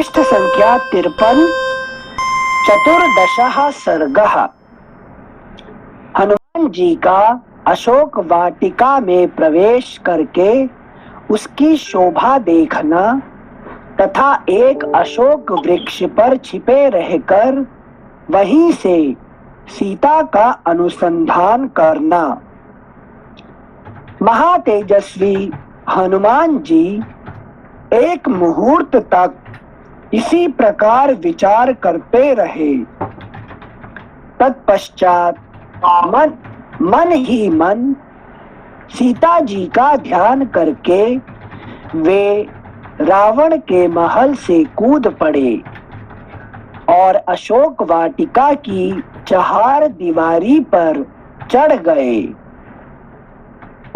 पृष्ठ संख्या 53, चतुर्दशः सर्गः। हनुमान जी का अशोक वाटिका में प्रवेश करके उसकी शोभा देखना तथा एक अशोक वृक्ष पर छिपे रहकर वहीं से सीता का अनुसंधान करना। महातेजस्वी हनुमान जी एक मुहूर्त तक इसी प्रकार विचार करते रहे। तत्पश्चात मन ही मन सीता जी का ध्यान करके वे रावण के महल से कूद पड़े और अशोक वाटिका की चहार दीवारी पर चढ़ गए।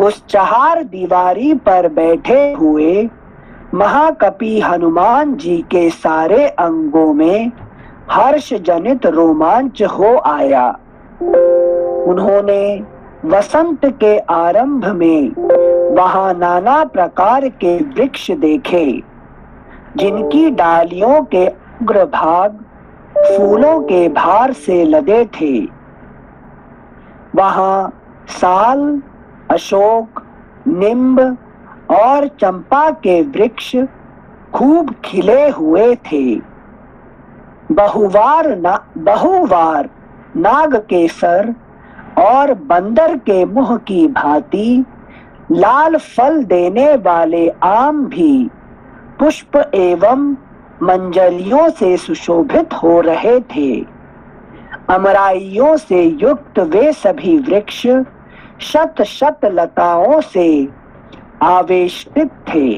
उस चहार दीवारी पर बैठे हुए महाकपि हनुमान जी के सारे अंगों में हर्ष जनित रोमांच हो आया। उन्होंने वसंत के आरंभ में वहां नाना प्रकार के वृक्ष देखे, जिनकी डालियों के अग्रभाग फूलों के भार से लदे थे। वहां साल, अशोक, निम्ब और चंपा के वृक्ष खूब खिले हुए थे। बहुवार नागकेसर और बंदर के मुंह की भांति लाल फल देने वाले आम भी पुष्प एवं मंजरियों से सुशोभित हो रहे थे। अमराइयों से युक्त वे सभी वृक्ष शत शत लताओं से आवेष्टित थे।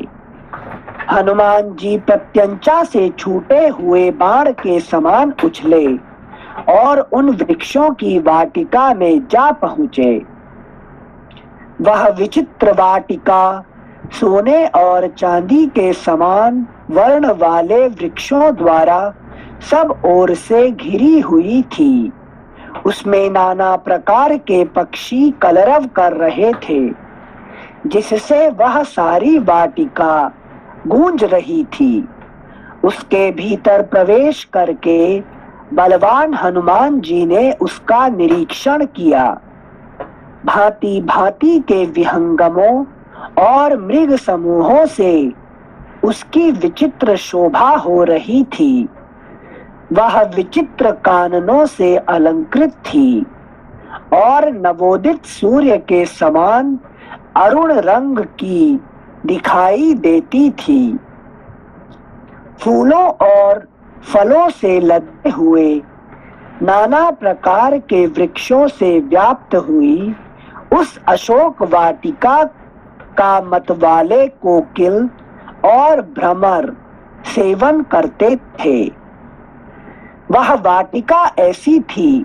हनुमान जी प्रत्यंचा से छूटे हुए बाण के समान उछले और उन वृक्षों की वाटिका में जा पहुंचे। वह विचित्र वाटिका सोने और चांदी के समान वर्ण वाले वृक्षों द्वारा सब ओर से घिरी हुई थी। उसमें नाना प्रकार के पक्षी कलरव कर रहे थे, जिससे वह सारी वाटिका गूंज रही थी। उसके भीतर प्रवेश करके बलवान हनुमान जी ने उसका निरीक्षण किया। भांति भांति के विहंगमों और मृग समूहों से उसकी विचित्र शोभा हो रही थी। वह विचित्र काननों से अलंकृत थी और नवोदित सूर्य के समान अरुण रंग की दिखाई देती थी। फूलों और फलों से लदे हुए नाना प्रकार के वृक्षों से व्याप्त हुई उस अशोक वाटिका का मतवाले कोकिल और भ्रमर सेवन करते थे। वह वाटिका ऐसी थी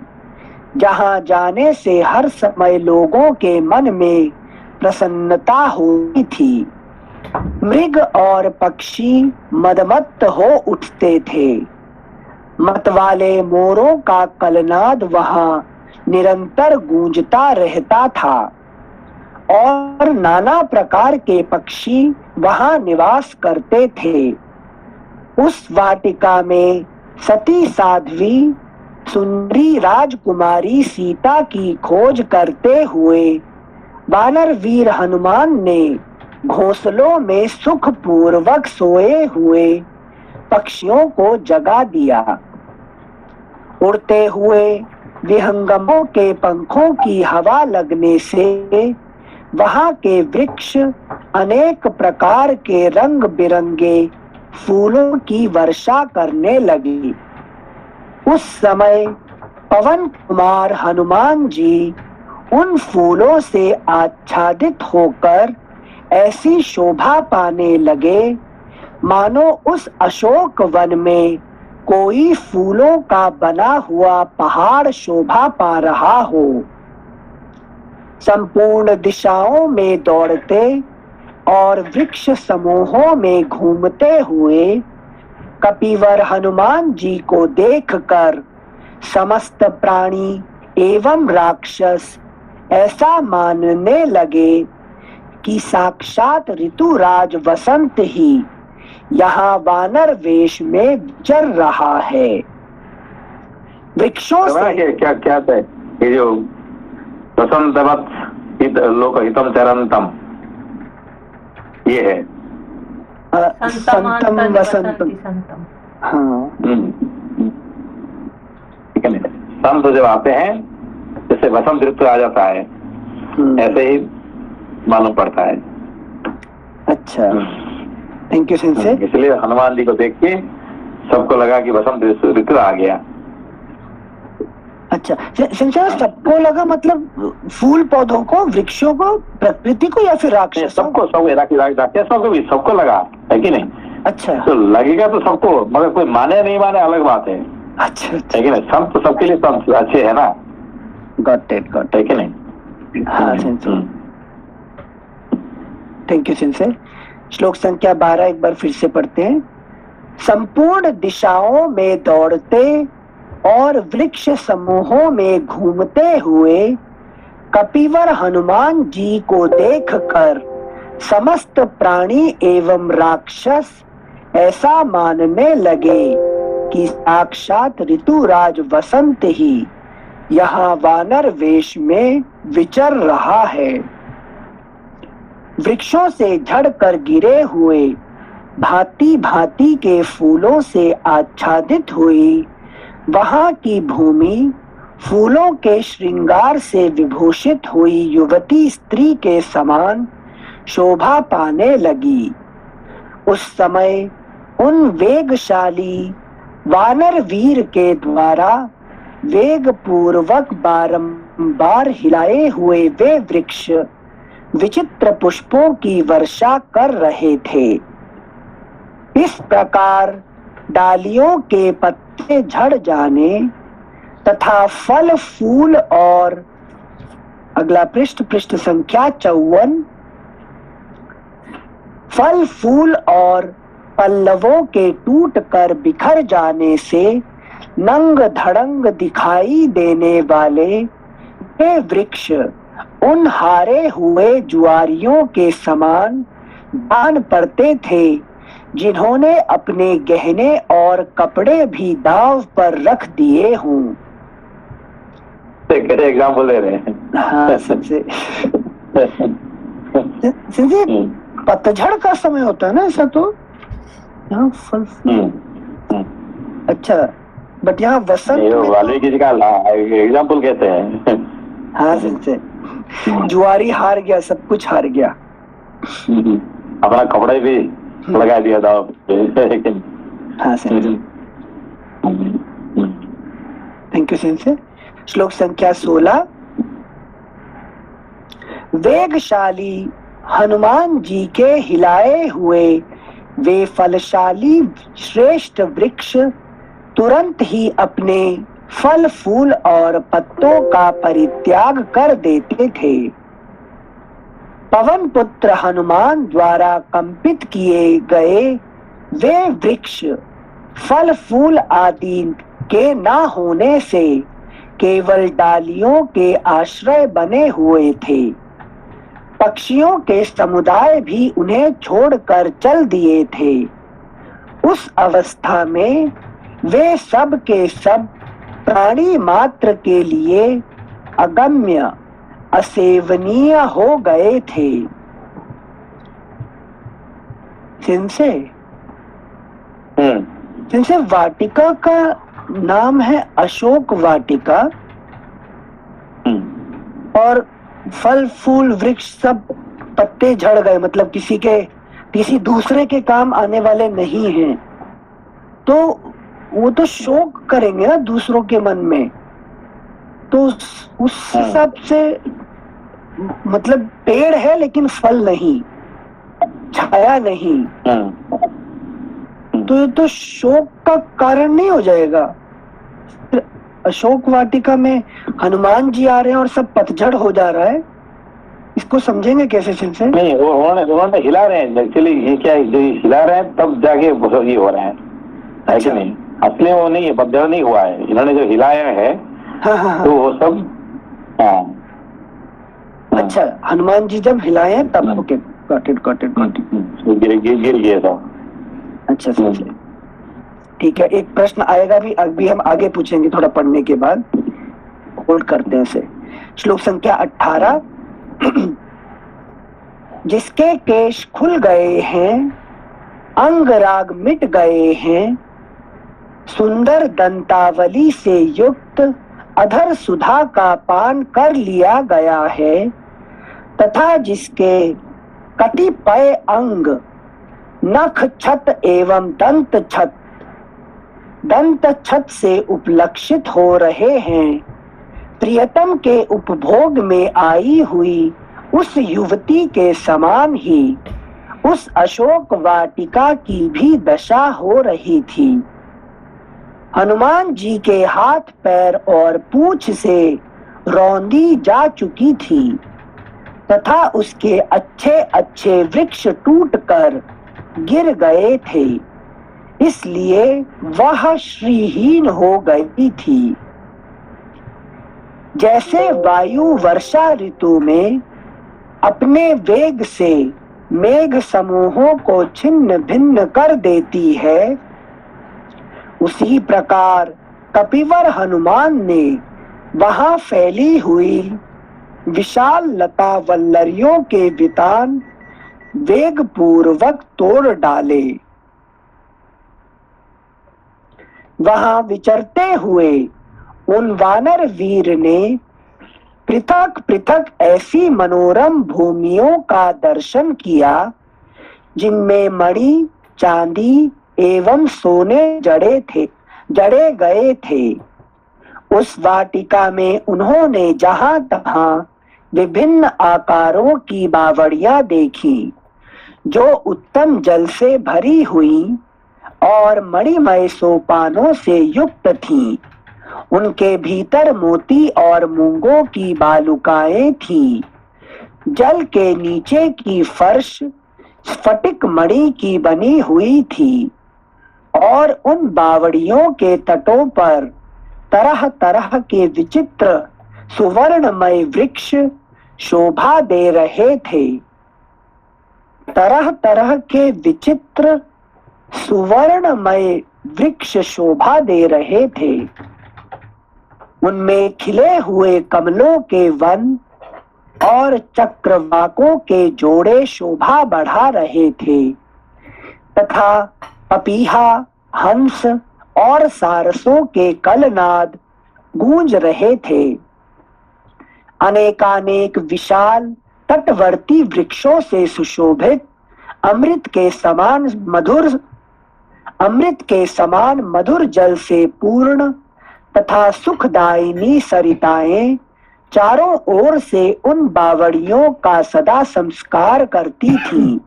जहां जाने से हर समय लोगों के मन में प्रसन्नता होती थी। मृग और पक्षी मदमत्त हो उठते थे। मतवाले मोरों का कलनाद वहां निरंतर गूंजता रहता था और नाना प्रकार के पक्षी वहां निवास करते थे। उस वाटिका में सती साध्वी सुंदरी राजकुमारी सीता की खोज करते हुए वानर वीर हनुमान ने घोंसलों में सुख पूर्वक सोए हुए पक्षियों को जगा दिया। उड़ते हुए विहंगमों के पंखों की हवा लगने से वहां के वृक्ष अनेक प्रकार के रंग बिरंगे फूलों की वर्षा करने लगी। उस समय पवन कुमार हनुमान जी उन फूलों से आच्छादित होकर ऐसी शोभा पाने लगे मानो उस अशोक वन में कोई फूलों का बना हुआ पहाड़ शोभा पा रहा हो। संपूर्ण दिशाओं में दौड़ते और वृक्ष समूहों में घूमते हुए कपिवर हनुमान जी को देखकर समस्त प्राणी एवं राक्षस ऐसा मानने लगे कि साक्षात ऋतुराज वसंत ही यहाँ वानर वेश में विचर रहा है। वृक्षों से क्या क्या है ये जो वसंतवत् लोक हितम चरंतम, ये है संतम वसंतम। हाँ ठीक है। संत जब आते हैं जैसे वसंत ऋतु आ जाता है, ऐसे ही मालूम पड़ता है। अच्छा, थैंक यू सेंसे। इसलिए हनुमान जी को देख के सबको लगा कि वसंत ऋतु आ गया। अच्छा सेंसे, सबको लगा मतलब फूल पौधों को, वृक्षों को, प्रकृति को, या फिर राक्षसों? सबको, सबको भी सबको लगा है कि नहीं? अच्छा, तो लगेगा तो सबको, मगर कोई माने नहीं माने अलग बात है। अच्छा, है कि नहीं? संत तो सबके लिए संत अच्छे है ना। गॉट इट, है कि नहीं? हाँ सेंसे, थैंक यू सेंसे। श्लोक संख्या 12 एक बार फिर से पढ़ते हैं। संपूर्ण दिशाओं में दौड़ते और वृक्ष समूहों में घूमते हुए कपिवर हनुमान जी को देखकर समस्त प्राणी एवं राक्षस ऐसा मानने लगे कि साक्षात ऋतुराज वसंत ही यहाँ वानर वेश में विचर रहा है। वृक्षों से झड़कर गिरे हुए भांति भांति के फूलों से आच्छादित हुई वहां की भूमि फूलों के श्रृंगार से विभूषित हुई युवती स्त्री के समान शोभा पाने लगी। उस समय उन वेगशाली वानर वीर के द्वारा वेग पूर्वक बारंबार हिलाए हुए वे वृक्ष विचित्र पुष्पों की वर्षा कर रहे थे। इस प्रकार डालियों के पत्ते झड़ जाने तथा फल फूल और अगला पृष्ठ संख्या 54, फल फूल और पल्लवों के टूटकर बिखर जाने से नंग धड़ंग दिखाई देने वाले ये वृक्ष उन हारे हुए जुआरियों के समान जान पड़ते थे जिन्होंने अपने गहने और कपड़े भी दांव पर रख दिए हों। एग्जाम्पल दे रहे हैं। हाँ सबसे पतझड़ का समय होता है ना ऐसा, तो यहाँ फल अच्छा, बट यहाँ वसंत वाल्मीकि जी का एग्जाम्पल कहते हैं। हाँ संसे, जुआरी हार गया, सब कुछ हार गया, अपना कपड़े भी लगा दिया था। हाँ सेंसे, थैंक यू सेंसे। श्लोक संख्या 16। वेगशाली हनुमान जी के हिलाए हुए वे फलशाली श्रेष्ठ वृक्ष तुरंत ही अपने फल फूल और पत्तों का परित्याग कर देते थे। पवन पुत्र हनुमान द्वारा कंपित किए गए वे वृक्ष फल फूल आदि के ना होने से केवल डालियों के आश्रय बने हुए थे। पक्षियों के समुदाय भी उन्हें छोड़कर चल दिए थे। उस अवस्था में वे सब के सब प्राणी मात्र के लिए अगम्य असेवनीय हो गए थे। सिंसे वाटिका का नाम है अशोक वाटिका, और फल फूल वृक्ष सब पत्ते झड़ गए, मतलब किसी दूसरे के काम आने वाले नहीं हैं, तो वो तो शोक करेंगे ना दूसरों के मन में, तो उस हिसाब से मतलब पेड़ है लेकिन फल नहीं, छाया नहीं, तो ये तो शोक का कारण नहीं हो जाएगा। अशोक वाटिका में हनुमान जी आ रहे हैं और सब पतझड़ हो जा रहा है, इसको समझेंगे कैसे सिलसिले? नहीं, उन्होंने हिला रहे हैं एक्चुअली, ये क्या हिला रहे हैं तब जाके ये हो रहे हैं। अच्छा। नहीं, असली वो नहीं है, पतझड़ नहीं हुआ है, इन्होंने जो हिलाया है तो वो सब अच्छा, हनुमान जी जब हिलाए तब ओके, गॉट इट गिर गया था। अच्छा समझे। ठीक है, एक प्रश्न आएगा भी, अभी हम आगे पूछेंगे थोड़ा पढ़ने के बाद, होल्ड करते हैं इसे। श्लोक संख्या 18। जिसके केश खुल गए हैं, अंग राग मिट गए हैं, सुंदर दंतावली से युक्त अधर सुधा का पान कर लिया गया है, तथा जिसके कतिपय अंग नख छत एवं दंत छत से उपलक्षित हो रहे हैं, प्रियतम के उपभोग में आई हुई उस युवती के समान ही उस अशोक वाटिका की भी दशा हो रही थी। हनुमान जी के हाथ पैर और पूंछ से रौंदी जा चुकी थी तथा उसके अच्छे अच्छे वृक्ष टूटकर गिर गए थे, इसलिए वह श्रीहीन हो गई थी। जैसे वायु वर्षा ऋतु में अपने वेग से मेघ समूहों को छिन्न भिन्न कर देती है, उसी प्रकार कपिवर हनुमान ने वहां फैली हुई विशाल लता वल्लरियों के वितान वेग पूर्वक तोड़ डाले। वहां विचरते हुए उन वानर वीर ने पृथक पृथक ऐसी मनोरम भूमियों का दर्शन किया जिनमें मणि, चांदी एवं सोने जड़े गए थे। उस वाटिका में उन्होंने जहां तहां विभिन्न आकारों की बावड़ियां देखी, जो उत्तम जल से भरी हुई और मणिमय सोपानों से युक्त थीं। उनके भीतर मोती और मूंगों की बालुकाएं थीं। जल के नीचे की फर्श स्फटिक मणि की बनी हुई थी और उन बावड़ियों के तटों पर तरह तरह के विचित्र सुवर्णमय वृक्ष शोभा दे रहे थे। तरह तरह के विचित्र सुवर्णमय वृक्ष शोभा दे रहे थे। उनमें खिले हुए कमलों के वन और चक्रवाकों के जोड़े शोभा बढ़ा रहे थे तथा पपीहा, हंस और सारसों के कलनाद गूंज रहे थे। अनेकानेक विशाल तटवर्ती वृक्षों से सुशोभित अमृत के समान मधुर जल से पूर्ण तथा सुखदायिनी सरिताएं चारों ओर से उन बावड़ियों का सदा संस्कार करती थीं।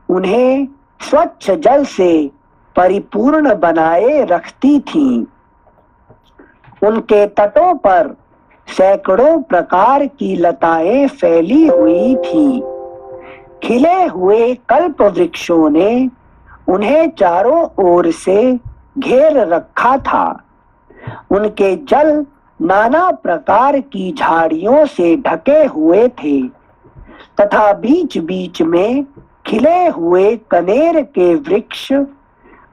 उन्हें स्वच्छ जल से परिपूर्ण बनाए रखती थीं। उनके तटों पर सैकड़ों प्रकार की लताएं फैली हुई थीं। खिले हुए कल्प वृक्षों ने उन्हें चारों ओर से घेर रखा था। उनके जल नाना प्रकार की झाड़ियों से ढके हुए थे तथा बीच बीच में खिले हुए कनेर के वृक्ष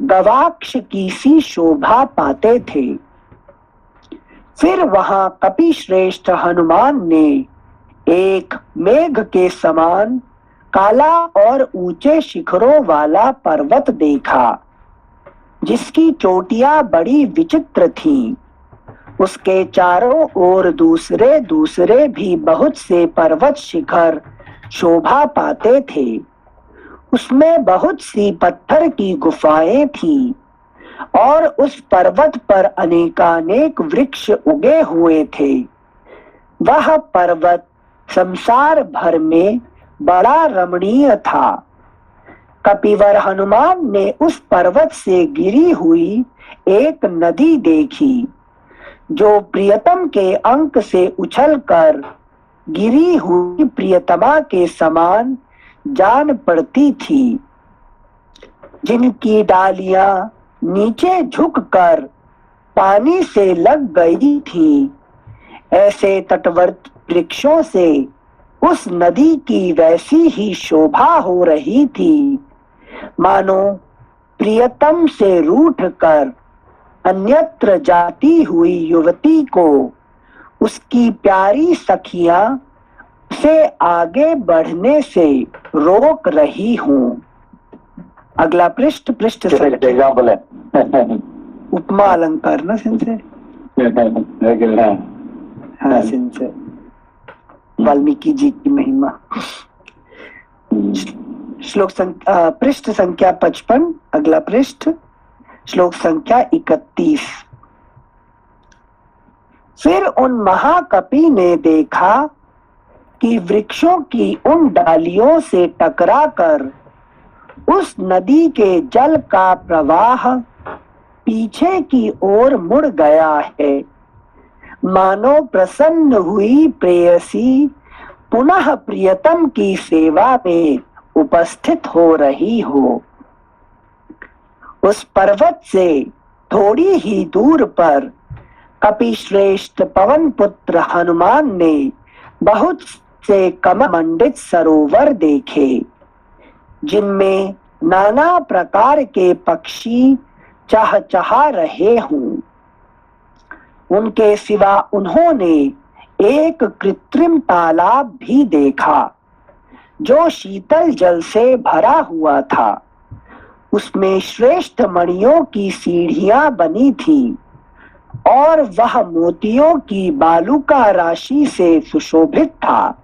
गवाक्ष की सी शोभा पाते थे। फिर वहां कपिश्रेष्ठ हनुमान ने एक मेघ के समान काला और ऊंचे शिखरों वाला पर्वत देखा, जिसकी चोटियां बड़ी विचित्र थीं। उसके चारों ओर दूसरे दूसरे भी बहुत से पर्वत शिखर शोभा पाते थे। उसमें बहुत सी पत्थर की गुफाएं थीं और उस पर्वत पर अनेकानेक वृक्ष उगे हुए थे। वह पर्वत संसार भर में बड़ा रमणीय था। कपिवर हनुमान ने उस पर्वत से गिरी हुई एक नदी देखी, जो प्रियतम के अंक से उछलकर गिरी हुई प्रियतमा के समान जान पड़ती थी, जिनकी डालियां नीचे झुककर पानी से लग गई थी। ऐसे तटवर्ती वृक्षों से उस नदी की वैसी ही शोभा हो रही थी, मानो प्रियतम से रूठ कर अन्यत्र जाती हुई युवती को उसकी प्यारी सखियां से आगे बढ़ने से रोक रही हूँ। अगला पृष्ठ एग्जाम्पल है उपमा अलंकार ना सिंसे हाँ सिंसे वाल्मीकि जी की महिमा। पृष्ठ संख्या 55, अगला पृष्ठ श्लोक संख्या 31। फिर उन महाकपि ने देखा कि वृक्षों की उन डालियों से टकराकर उस नदी के जल का प्रवाह पीछे की ओर मुड़ गया है, मानो प्रसन्न हुई प्रेयसी पुनः प्रियतम की सेवा में उपस्थित हो रही हो। उस पर्वत से थोड़ी ही दूर पर कपिश्रेष्ठ पवन पुत्र हनुमान ने बहुत से कमलमंडित सरोवर देखे, जिनमें नाना प्रकार के पक्षी चहचहा रहे हों। उनके सिवा उन्होंने एक कृत्रिम तालाब भी देखा जो शीतल जल से भरा हुआ था। उसमें श्रेष्ठ मणियों की सीढ़ियां बनी थी और वह मोतियों की बालुका राशि से सुशोभित था।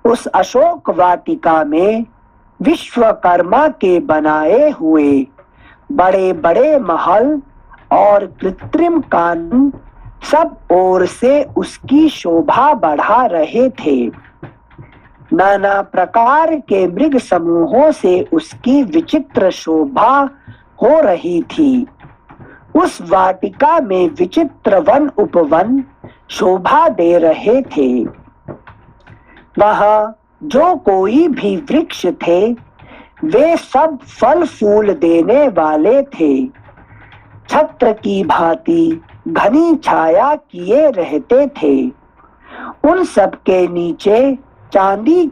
उस अशोक वाटिका में विश्वकर्मा के बनाए हुए बड़े बड़े महल और कृत्रिम कानून सब ओर से उसकी शोभा बढ़ा रहे थे। नाना प्रकार के मृग समूहों से उसकी विचित्र शोभा हो रही थी। उस वाटिका में विचित्र वन उपवन शोभा दे रहे थे। वहां जो कोई भी वृक्ष थे वे सब फल फूल देने वाले थे। छत्र की भांति घनी छाया किए रहते थे। उन सब के नीचे चांदी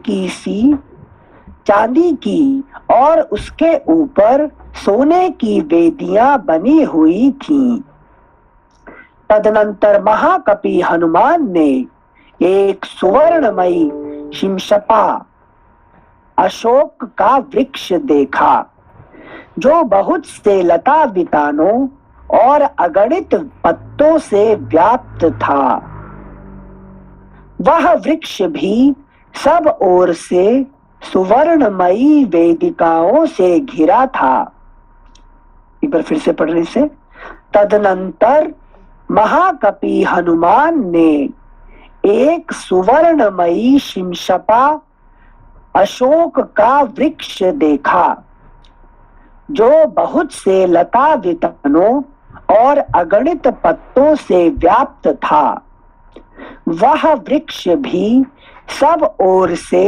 की और उसके ऊपर सोने की वेदियां बनी हुई थीं। तदनंतर महाकपि हनुमान ने एक सुवर्णमयी शिमशपा अशोक का वृक्ष देखा, जो बहुत से लता वितानों और अगणित पत्तों से व्याप्त था। वह वृक्ष भी सब ओर से सुवर्णमयी वेदिकाओं से घिरा था। एक बार फिर से पढ़ने से। तदनंतर महाकपि हनुमान ने एक सुवर्णमयी शिमशपा अशोक का वृक्ष देखा, जो बहुत से लता वितानों और अगणित पत्तों से व्याप्त था। वह वृक्ष भी सब ओर से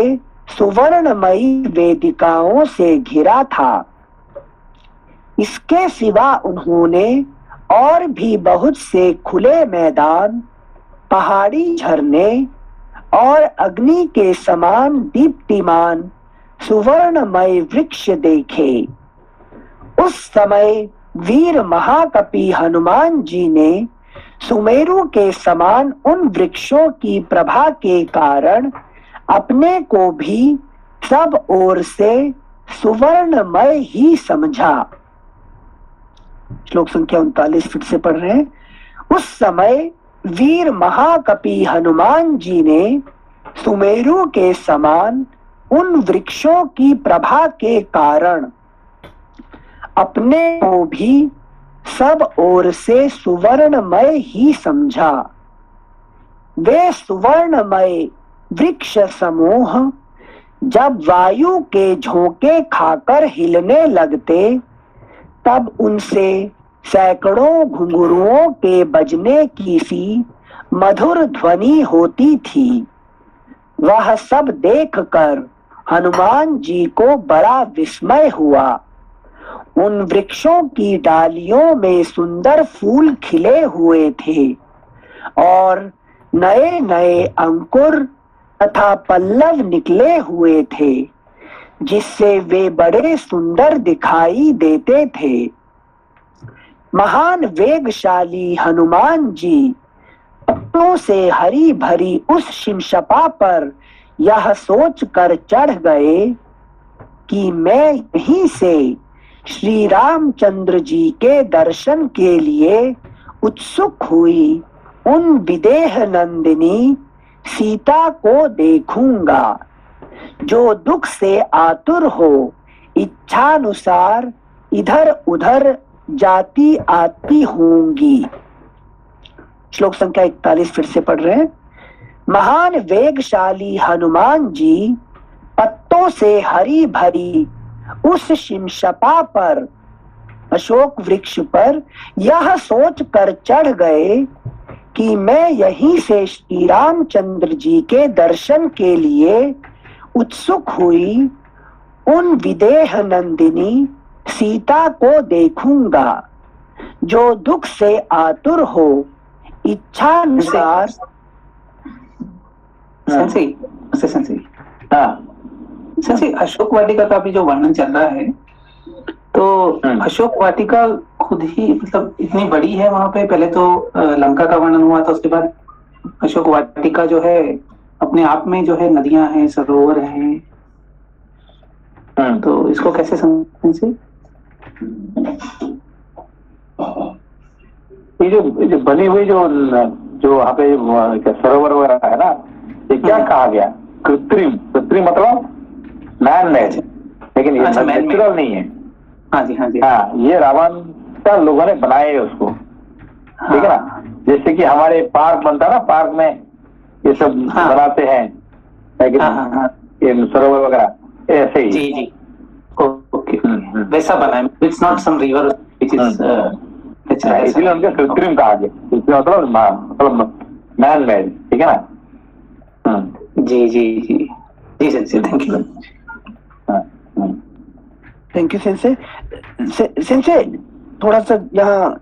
सुवर्णमयी वेदिकाओं से घिरा था। इसके सिवा उन्होंने और भी बहुत से खुले मैदान, पहाड़ी झरने और अग्नि के समान दीप्तिमान सुवर्णमय वृक्ष देखे। उस समय वीर महाकपि हनुमान जी ने सुमेरु के समान उन वृक्षों की प्रभा के कारण अपने को भी सब ओर से सुवर्णमय ही समझा। श्लोक संख्या 39 फिर से पढ़ रहे हैं। उस समय वीर महाकपि हनुमान जी ने सुमेरु के समान उन वृक्षों की प्रभा के कारण अपने को भी सब ओर से सुवर्णमय ही समझा। वे सुवर्णमय वृक्ष समूह जब वायु के झोंके खाकर हिलने लगते, तब उनसे सैकड़ों घुंघरुओं के बजने की सी मधुर ध्वनि होती थी। वह सब देखकर हनुमान जी को बड़ा विस्मय हुआ। उन वृक्षों की डालियों में सुंदर फूल खिले हुए थे और नए नए अंकुर तथा पल्लव निकले हुए थे, जिससे वे बड़े सुंदर दिखाई देते थे। महान वेगशाली हनुमान जी पत्तों से हरी भरी उस शिमशपा पर यह सोच कर चढ़ गए कि मैं यहीं से श्री रामचंद्र जी के दर्शन के लिए उत्सुक हुई उन विदेह नंदिनी सीता को देखूंगा, जो दुख से आतुर हो इच्छानुसार इधर उधर जाती आती होंगी। श्लोक संख्या 41 फिर से पढ़ रहे हैं। महान वेगशाली हनुमान जी पत्तों से हरी भरी उस शिमशपा पर, अशोक वृक्ष पर यह सोच कर चढ़ गए कि मैं यहीं से श्री रामचंद्र जी के दर्शन के लिए उत्सुक हुई उन विदेह नंदिनी सीता को देखूंगा, जो दुख से आतुर हो इच्छानुसार। संसी अशोक वाटिका का भी जो वर्णन चल रहा है, तो अशोक वाटिका खुद ही मतलब इतनी बड़ी है वहां पे। पहले तो लंका का वर्णन हुआ था, उसके बाद अशोक वाटिका जो है अपने आप में जो है नदियां हैं, सरोवर हैं, तो इसको कैसे समझें? ये जो बनी हुई जो वहाँ पे सरोवर वगैरह है ना, ये क्या कहा गया? कृत्रिम। कृत्रिम मतलब मैन मेड, लेकिन ये नेचुरल नहीं है। हाँ जी, हाँ जी। हाँ, ये रावण का लोगों ने बनाए है उसको, ठीक है ना। जैसे कि हमारे पार्क बनता है ना, पार्क में ये सब बनाते हैं, ये सरोवर वगैरह ऐसे ही। जी जी, ओके, वैसा बना है। It's not some river which is, इसलिए उनके कृत्रिम कहा गया। मतलब मैन मेड, ठीक है ना। जी जी जी जी sir, thank you. Thank you sensei. Sensei थोड़ा सा यहाँ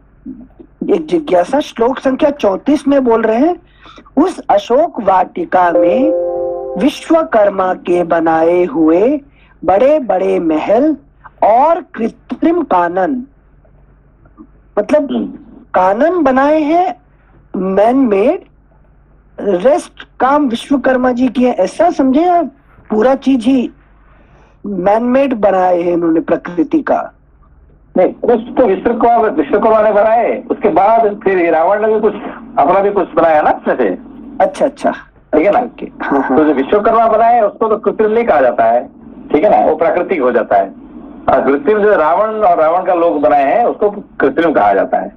एक जिज्ञासा, श्लोक संख्या 34 में बोल रहे हैं उस अशोक वाटिका में विश्वकर्मा के बनाए हुए बड़े बड़े महल और कृत्रिम कानन, मतलब कानन बनाए हैं मैन मेड, रेस्ट काम विश्वकर्मा जी किए, ऐसा समझे या पूरा चीज ही मैन मेड बनाए हैं इन्होंने प्रकृति का? नहीं, कुछ तो विश्वकर्मा ने बनाए, उसके बाद फिर रावण ने भी कुछ अपना भी कुछ बनाया ना उसमें से। अच्छा अच्छा, ठीक है ना। तो जो विश्वकर्मा बनाए उसको तो कृत्रिम नहीं कहा जाता है, ठीक है ना, वो प्राकृतिक हो जाता है। कृत्रिम जो रावण और रावण का लोग बनाए हैं उसको कृत्रिम कहा जाता है।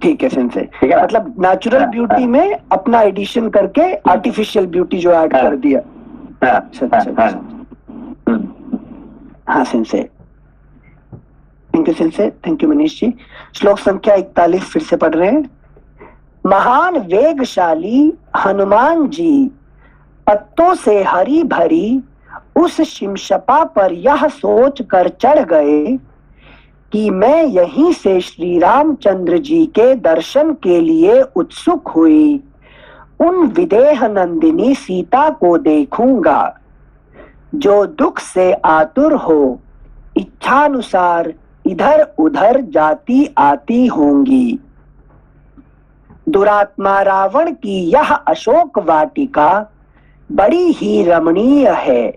ठीक है सेंसे, ठीक है, मतलब नेचुरल ब्यूटी में अपना एडिशन करके आर्टिफिशियल ब्यूटी जो ऐड कर दिया। अच्छा अच्छा, हाँ sensei, thank you sensei, thank you Manish ji. श्लोक संख्या 41 फिर से पढ़ रहे हैं। महान वेगशाली हनुमान जी पत्तों से हरी भरी उस शिमशपा पर यह सोच कर चढ़ गए कि मैं यहीं से श्री रामचंद्र जी के दर्शन के लिए उत्सुक हुई उन विदेह नंदिनी सीता को देखूंगा, जो दुख से आतुर हो इच्छानुसार इधर उधर जाती आती होंगी। दुरात्मा रावण की यह अशोक वाटिका बड़ी ही रमणीय है।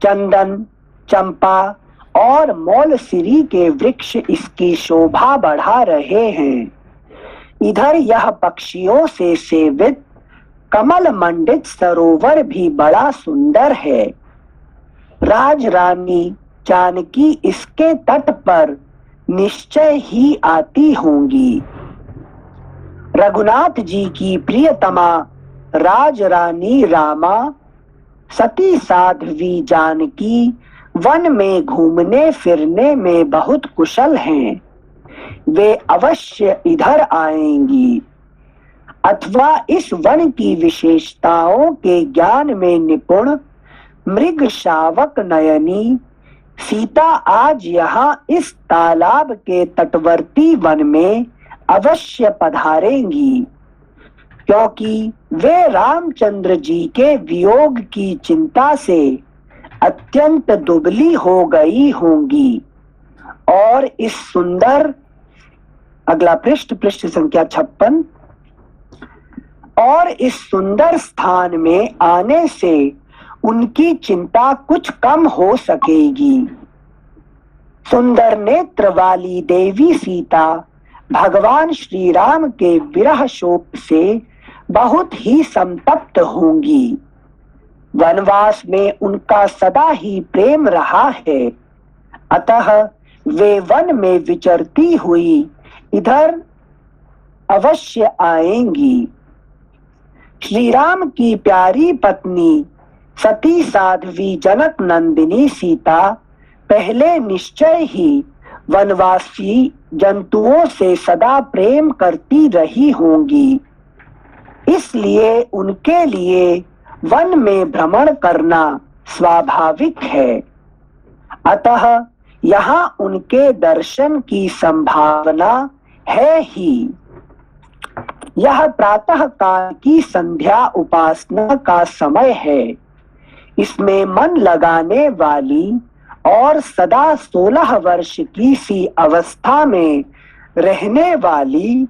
चंदन, चंपा और मौलसिरी के वृक्ष इसकी शोभा बढ़ा रहे हैं। इधर यह पक्षियों से सेवित कमल मंडित सरोवर भी बड़ा सुंदर है। राज रानी जानकी इसके तट पर निश्चय ही आती होंगी। रघुनाथ जी की प्रियतमा राज रानी रामा सती साध्वी जानकी वन में घूमने फिरने में बहुत कुशल हैं। वे अवश्य इधर आएंगी, अथवा इस वन की विशेषताओं के ज्ञान में निपुण मृग शावक नयनी सीता आज यहाँ इस तालाब के तटवर्ती वन में अवश्य पधारेंगी, क्योंकि वे रामचंद्र जी के वियोग की चिंता से अत्यंत दुबली हो गई होंगी और इस सुंदर, अगला पृष्ठ, पृष्ठ संख्या 56, और इस सुंदर स्थान में आने से उनकी चिंता कुछ कम हो सकेगी। सुंदर नेत्र वाली देवी सीता भगवान श्री राम के विरह शोक से बहुत ही संतप्त होंगी। वनवास में उनका सदा ही प्रेम रहा है, अतः वे वन में विचरती हुई इधर अवश्य आएंगी। श्री राम की प्यारी पत्नी सती साध्वी जनक नंदिनी सीता पहले निश्चय ही वनवासी जंतुओं से सदा प्रेम करती रही होंगी, इसलिए उनके लिए वन में भ्रमण करना स्वाभाविक है। अतः यहाँ उनके दर्शन की संभावना है ही। यह प्रातः काल की संध्या उपासना का समय है। इसमें मन लगाने वाली और सदा 16 वर्ष की सी अवस्था में रहने वाली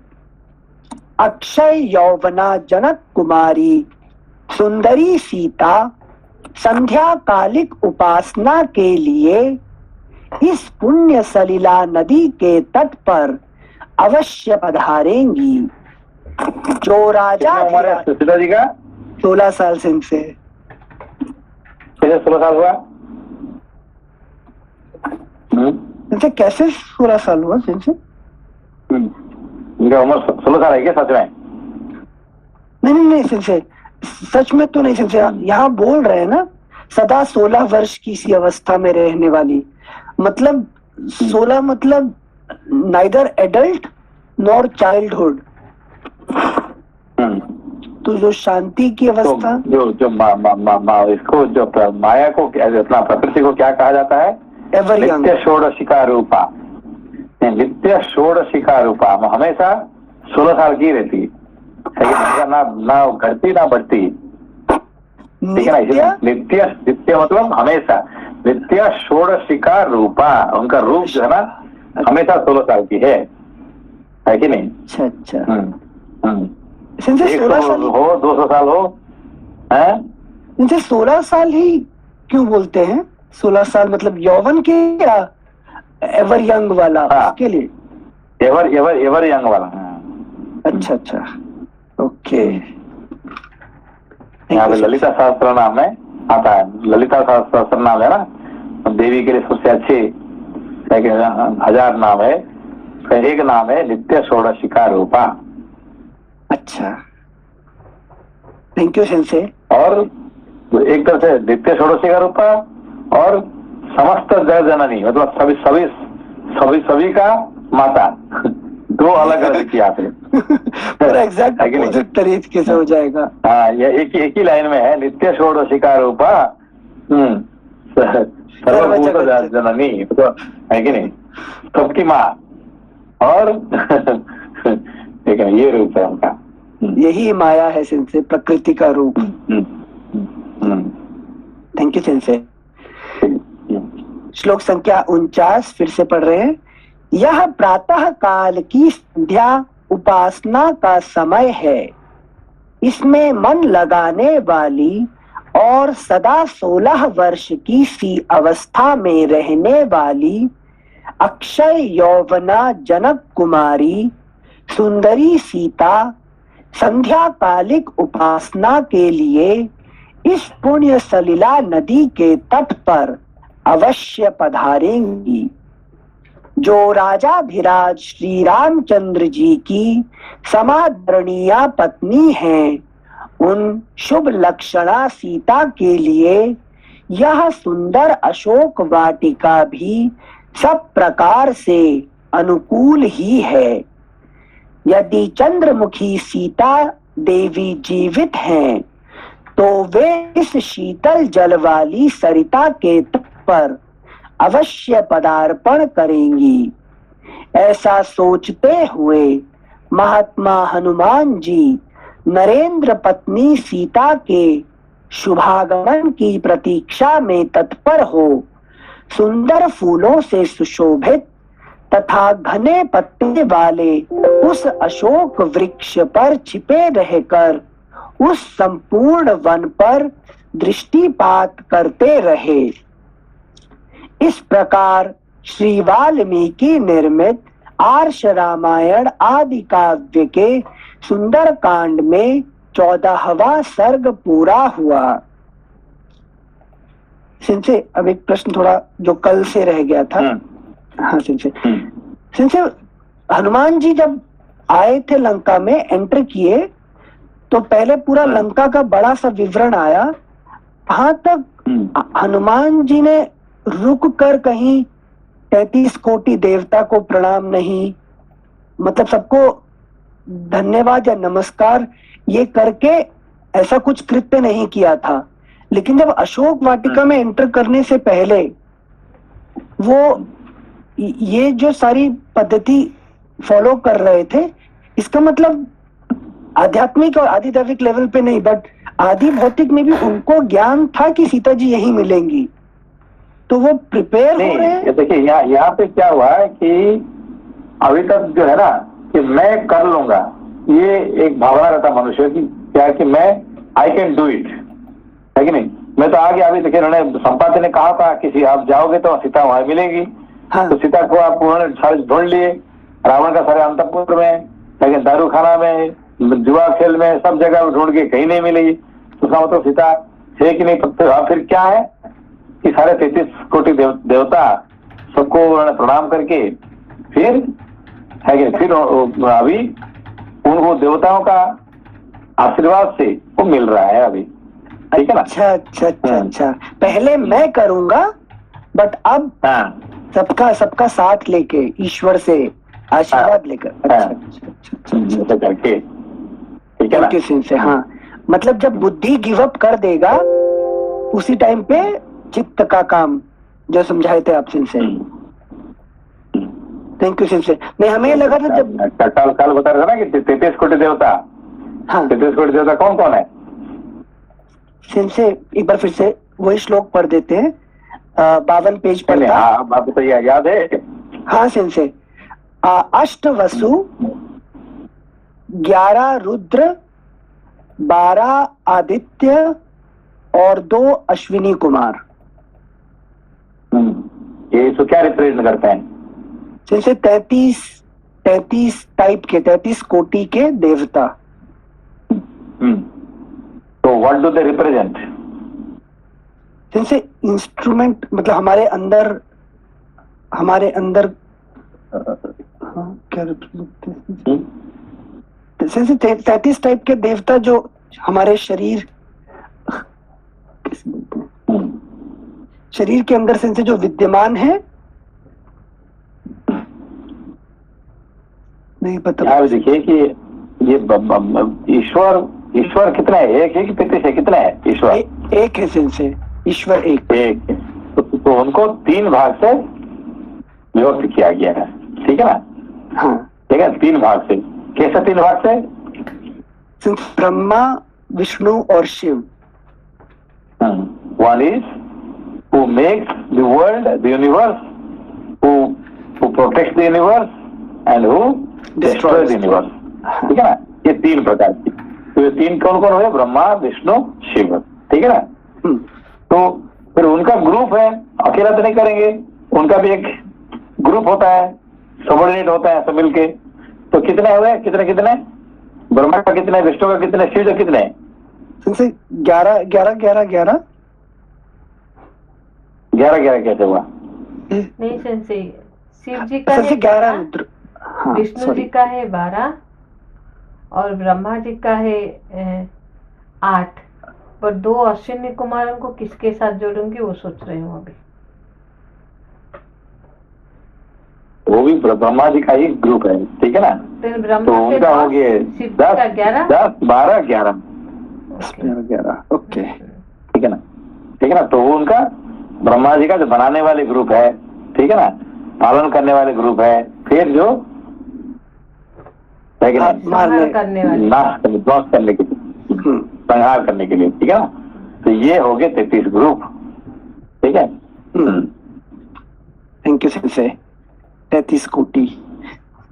अक्षय यौवना जनक कुमारी सुंदरी सीता संध्या कालिक उपासना के लिए इस पुण्य सलिला नदी के तट पर अवश्य पधारेंगी। जो राजा सीता जी का 16 साल से इनसे 16 साल हुआ। इनसे कैसे 16 साल हुआ इनसे? इनका उम्र 16 साल है क्या सच में? नहीं सिंसे, सच में तो नहीं सिंसे। यहाँ बोल रहे हैं ना सदा 16 वर्ष की सी अवस्था में रहने वाली, मतलब 16 मतलब नाइदर एडल्ट नॉर चाइल्डहुड। तो जो शांति की अवस्था, जो इसको जो माया को अपना प्रकृति को क्या कहा जाता है? नित्य षोडशिका रूपा। नित्य षोडशिका रूपा हमेशा 16 साल की रहती है, ना घटती ना बढ़ती, ठीक है ना? नित्य नित्य मतलब हमेशा, नित्य षोडशिका रूपा, उनका रूप जो है ना हमेशा 16 साल की है कि नहीं? अच्छा। 16 साल हो 200 साल हो, इनसे 16 साल ही क्यों बोलते हैं? 16 साल मतलब यौवन के या एवर यंग वाला? के लिए एवर यंग वाला। अच्छा ओके। यहाँ पे ललिता सहस्त्र नाम में आता है, ललिता सहस्त्र नाम है ना देवी के लिए सबसे अच्छी 1000 नाम है, एक नाम है नित्य षोडशिका रूपा। अच्छा, थैंक यू सेंसे। और एक तरह से नित्य षोडशिका रूपा और समस्त जय जननी, मतलब सभी का माता, दो अलग अलग किया आपने। एग्जैक्ट अपोजिट तरीके से हो जाएगा। हाँ, ये एक ही लाइन में है, नित्य षोडशिका रूपा सर्वभूत जननी, तो है कि नहीं, सबकी माँ। और ये रूप है उनका, यही माया है सेंसे, प्रकृति का रूप। Thank you sensei. श्लोक संख्या 49 फिर से पढ़ रहे हैं। यह प्रातः काल की संध्या उपासना का समय है। इसमें मन लगाने वाली और सदा 16 वर्ष की सी अवस्था में रहने वाली अक्षय यौवना जनक कुमारी सुंदरी सीता संध्या कालिक उपासना के लिए इस पुण्य सलिला नदी के तट पर अवश्य पधारेंगी। जो राजाधिराज श्री रामचंद्र जी की समादरणीय पत्नी हैं, उन शुभ लक्षणा सीता के लिए यह सुंदर अशोक वाटिका भी सब प्रकार से अनुकूल ही है। यदि चंद्रमुखी सीता देवी जीवित हैं, तो वे इस शीतल जल वाली सरिता के तट पर अवश्य पदार्पण करेंगी। ऐसा सोचते हुए महात्मा हनुमान जी नरेंद्र पत्नी सीता के शुभागमन की प्रतीक्षा में तत्पर हो, सुंदर फूलों से सुशोभित तथा घने पत्ते वाले उस अशोक वृक्ष पर छिपे रहकर उस संपूर्ण वन पर दृष्टिपात करते रहे। इस प्रकार श्री वाल्मीकि निर्मित आर्ष रामायण आदि काव्य के सुंदर कांड में 14वां सर्ग पूरा हुआ। सिंसे अब एक प्रश्न थोड़ा जो कल से रह गया था। हाँ सिंसे हनुमान जी जब आए थे लंका में, एंटर किए, तो पहले पूरा लंका का बड़ा सा विवरण आया। वहां तक हनुमान जी ने रुक कर कहीं 33 कोटि देवता को प्रणाम नहीं, मतलब सबको धन्यवाद या नमस्कार ये करके ऐसा कुछ कृत्य नहीं किया था। लेकिन जब अशोक वाटिका में एंटर करने से पहले वो ये जो सारी पद्धति फॉलो कर रहे थे, इसका मतलब आध्यात्मिक और आधिदैविक लेवल पे नहीं, बट आदि भौतिक में भी उनको ज्ञान था कि सीता जी यहीं मिलेंगी, तो वो प्रिपेयर हो रहे हैं। देखिए यहाँ पे क्या हुआ है कि अभी तक जो है ना कि मैं कर लूंगा, ये एक भावना रहता मनुष्य की, क्या कि मैं आई कैन डू इट, है कि नहीं। मैं तो आगे अभी देखिए उन्होंने संपाति ने कहा था कि आप जाओगे तो सीता वहां मिलेगी। हाँ। तो सीता को आप उन्होंने सारे ढूंढ लिए, रावण का सारे अंतपुर में, लेकिन दारू खाना में, जुआ खेल में, सब जगह ढूंढ के कहीं नहीं मिलेगी। तो उसका मतलब सीता है कि नहीं। तो फिर क्या है कि सारे 33 कोटि देवता सबको उन्होंने प्रणाम करके फिर है कि फिर अभी उनको देवताओं का आशीर्वाद से वो मिल रहा है अभी, ठीक है ना। अच्छा। पहले मैं करूंगा, बट अब सबका साथ लेके ईश्वर से आशीर्वाद लेकर। अच्छा करके, ठीक है ना। से हाँ, मतलब जब बुद्धि गिव अप कर देगा उसी टाइम पे चित्त का काम जो समझाए थे आप सिंह से। थैंक यू सिंह से। नहीं, हमें लगा था जब कल बता रहा था ना कि 33 कोटि देवता, हाँ 33 कोटि देवता कौन कौन है। सिंह से एक बार फिर से वही श्लोक पढ़ देते हैं, 52 पेज पर था। आपको तो याद है। हाँ सिंह से, 8 वसु, 11 रुद्र, 12 आदित्य और 2 अश्विनी कुमार। ये तो क्या रिप्रेजेंट करते हैं। जैसे 33 टाइप के, 33 कोटि के देवता। तो व्हाट डू दे रिप्रेजेंट। जैसे इंस्ट्रूमेंट, मतलब हमारे अंदर क्या जैसे 33 टाइप के देवता जो हमारे शरीर के अंदर से जो विद्यमान है। नहीं पता। आप देखिए कि ये ईश्वर कितना है, एक है कि 33 है, कितना है ईश्वर। एक है से ईश्वर एक तो उनको 3 भाग से विभक्त किया गया है, ठीक है ना। हाँ ठीक है, 3 भाग से। कैसे 3 भाग से। ब्रह्मा, विष्णु और Shiv. One is who makes the world, the universe, who protects the universe and who destroys the universe, ठीक है ना। ये 3 प्रकार की। तो ये 3 कौन कौन हुए, ब्रह्मा, विष्णु, शिव, ठीक है ना। तो फिर उनका ग्रुप है, अकेला तो नहीं करेंगे, उनका भी एक ग्रुप होता है, सबऑर्डिनेट होता है सब मिलके। तो कितने हुए, कितने ब्रह्मा का कितने, विष्णु का कितने, शिव का कितने। 11 11 कैसे हुआ। नहीं सेंसे, शिव जी का है 11, विष्णु जी का है 12 और ब्रह्मा जी का है 8, पर 2 अश्विनी कुमारों को किसके साथ जोड़ूंगी वो सोच रही हूँ अभी। वो भी ब्रह्मा जी का ही ग्रुप है, ठीक है ना। तो उनका हो गया 10, 12, 11। ओके, ठीक है ना। तो वो उनका ब्रह्मा जी का जो बनाने वाले ग्रुप है, ठीक है ना, पालन करने वाले ग्रुप है, फिर जो संहार करने वाले, ध्वंस करने के लिए, संहार करने के लिए, ठीक है ना। तो ये हो गए 33 ग्रुप, ठीक है। Thank you sense. 33 कोटि,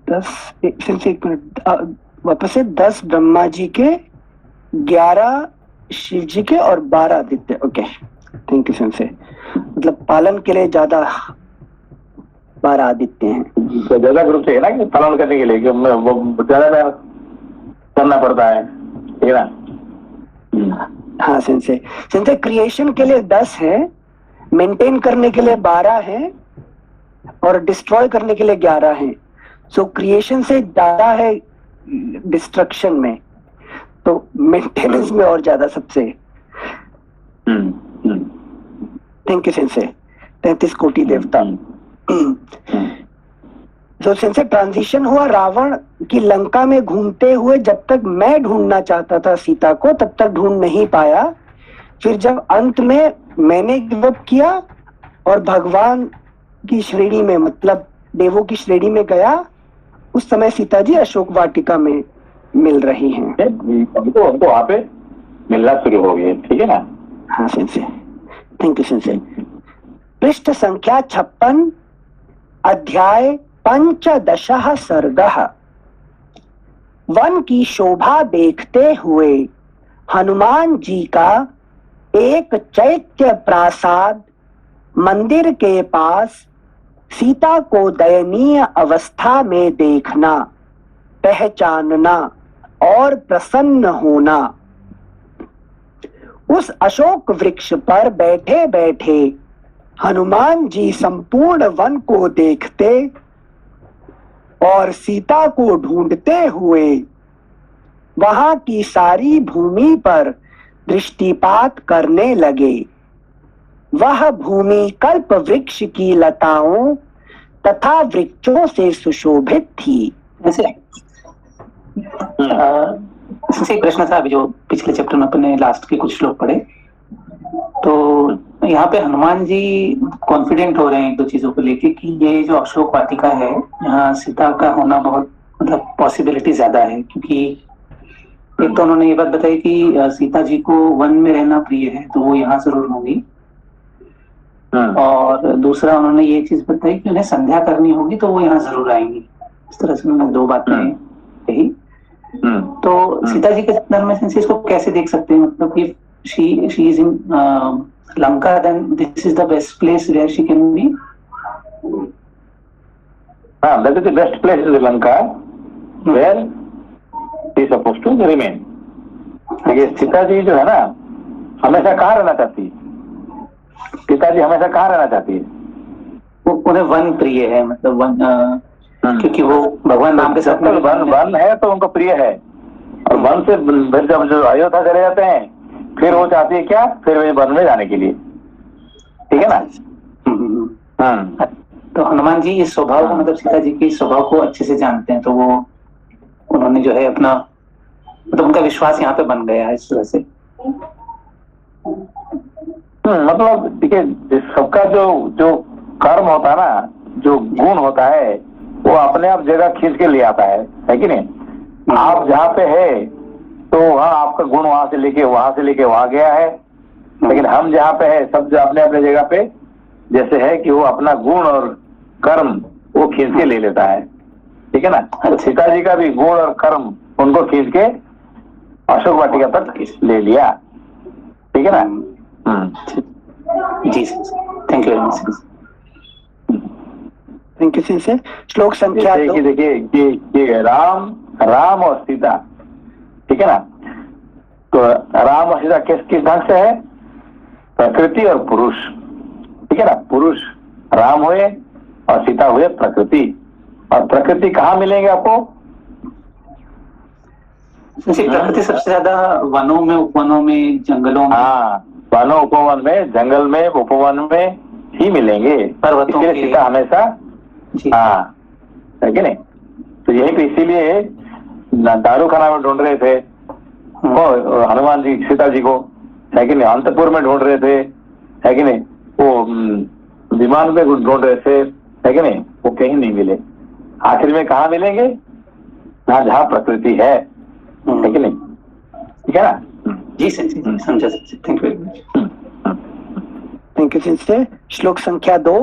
10 सेंसे, 1 मिनट वापस से, 10 ब्रह्मा जी के, 11 शिव जी के और 12 Aditya. Okay, thank you sensei. मतलब पालन के लिए ज्यादा 12 आदित्य हैं, तो ज्यादा ग्रुप चाहिए ना कि पालन करने के लिए, कि वो ज्यादा करना पड़ता है, ठीक है ना। हाँ सेंसे। सेंसे क्रिएशन के लिए 10 है, मेंटेन करने के लिए 12 है और डिस्ट्रॉय करने के लिए 11 है। सो क्रिएशन से ज्यादा है डिस्ट्रक्शन में, तो मेंटेनेंस में और ज्यादा सबसे। Thank you sense. 33 कोटि देवता। तो सेंसे ट्रांजिशन हुआ रावण की लंका में घूमते हुए, जब तक मैं ढूंढना चाहता था सीता को तब तक ढूंढ नहीं पाया। फिर जब अंत में मैंने गिव अप किया और भगवान की श्रेणी में, मतलब देवों की श्रेणी में गया, उस समय सीता जी अशोक वाटिका में मिल रही हैं। हमको वहाँ पे मिलना शुरू हो गया, ठीक है ना। हाँ सेंसे, थैंक यू सेंसे। पृष्ठ संख्या 56, अध्याय 15 सर्गः। वन की शोभा देखते हुए हनुमान जी का एक चैत्य प्रासाद मंदिर के पास सीता को दयनीय अवस्था में देखना, पहचानना और प्रसन्न होना। उस अशोक वृक्ष पर बैठे बैठे हनुमान जी संपूर्ण वन को देखते और सीता को ढूंढते हुए वहां की सारी भूमि पर दृष्टिपात करने लगे। वह भूमि कल्प वृक्ष की लताओं तथा वृक्षों से सुशोभित थी। जैसे प्रश्न था अभी जो पिछले चैप्टर में अपने लास्ट के कुछ श्लोक पढ़े, तो यहाँ पे हनुमान जी कॉन्फिडेंट हो रहे हैं एक दो चीजों को लेके कि ये जो अशोक वाटिका है, यहाँ सीता का होना बहुत मतलब पॉसिबिलिटी ज्यादा है, क्योंकि एक तो उन्होंने ये बात बताई कि सीता जी को वन में रहना प्रिय है, तो वो यहाँ जरूर होंगी। और दूसरा उन्होंने ये चीज बताई कि उन्हें संध्या करनी होगी तो वो यहाँ जरूर आएंगी। इस तरह से उन्होंने 2 बातें कही। तो सीता जी के संदर्भ में इसको कैसे देख सकते हैं, मतलब कि she is in Lanka, then this is the best place where she can be. That is the best place in Lanka where she is supposed to remain. देखिए सीता जी जो है ना, हमेशा कहाँ रहना चाहती है? सीता जी हमेशा कहाँ रहना चाहती है? उन्हें वन प्रिय है, मतलब वन, क्योंकि वो भगवान राम के साथ में वन है तो उनको प्रिय है। और वन से जब जो अयोध्या चले जाते हैं, फिर वो चाहती है क्या, फिर वन में जाने के लिए, ठीक है ना। तो हनुमान जी इस स्वभाव को, मतलब सीता जी के इस स्वभाव को अच्छे से जानते हैं, तो वो उन्होंने जो है अपना, मतलब उनका विश्वास यहाँ पे बन गया है इस तरह से। मतलब देखिए सबका जो कर्म होता है ना, जो गुण होता है, वो अपने आप जगह खींच के ले आता है कि नहीं। आप जहाँ पे है तो वहाँ आपका गुण वहां से लेके वहां गया है, लेकिन हम जहाँ पे है सब अपने अपने जगह पे जैसे है कि वो अपना गुण और कर्म वो खींच के ले लेता है, ठीक है ना। तो सीता जी का भी गुण और कर्म उनको खींच के अशोक वाटिका तक ले लिया, ठीक है ना। जी thank you, thank you sir. श्लोक संख्या 2। देखिए कि राम और सीता, ठीक है ना। तो राम और सीता किस ढंग से है? प्रकृति और पुरुष, ठीक है ना। पुरुष राम हुए और सीता हुए प्रकृति। और प्रकृति कहाँ मिलेंगे आपको? प्रकृति सबसे ज्यादा वनों में, उपवनों में, जंगलों में। हाँ, वनों उपवन में, जंगल में, उपवन में ही मिलेंगे। पर्वतों के सीता हमेशा, हाँ है कि नहीं। तो यही पे इसीलिए दारू खाना में ढूंढ रहे थे हनुमान जी सीता जी को, है कि नहीं। अंतपुर में ढूंढ रहे थे, है कि नहीं। वो विमान में ढूंढ रहे थे, है कि नहीं। वो कहीं नहीं मिले। आखिर में कहाँ मिलेंगे? जहाँ प्रकृति है कि नहीं, ठीक है ना। जी संजय जी, समझा Sanjay, thank you very much. Thank you sensei. श्लोक संख्या 2।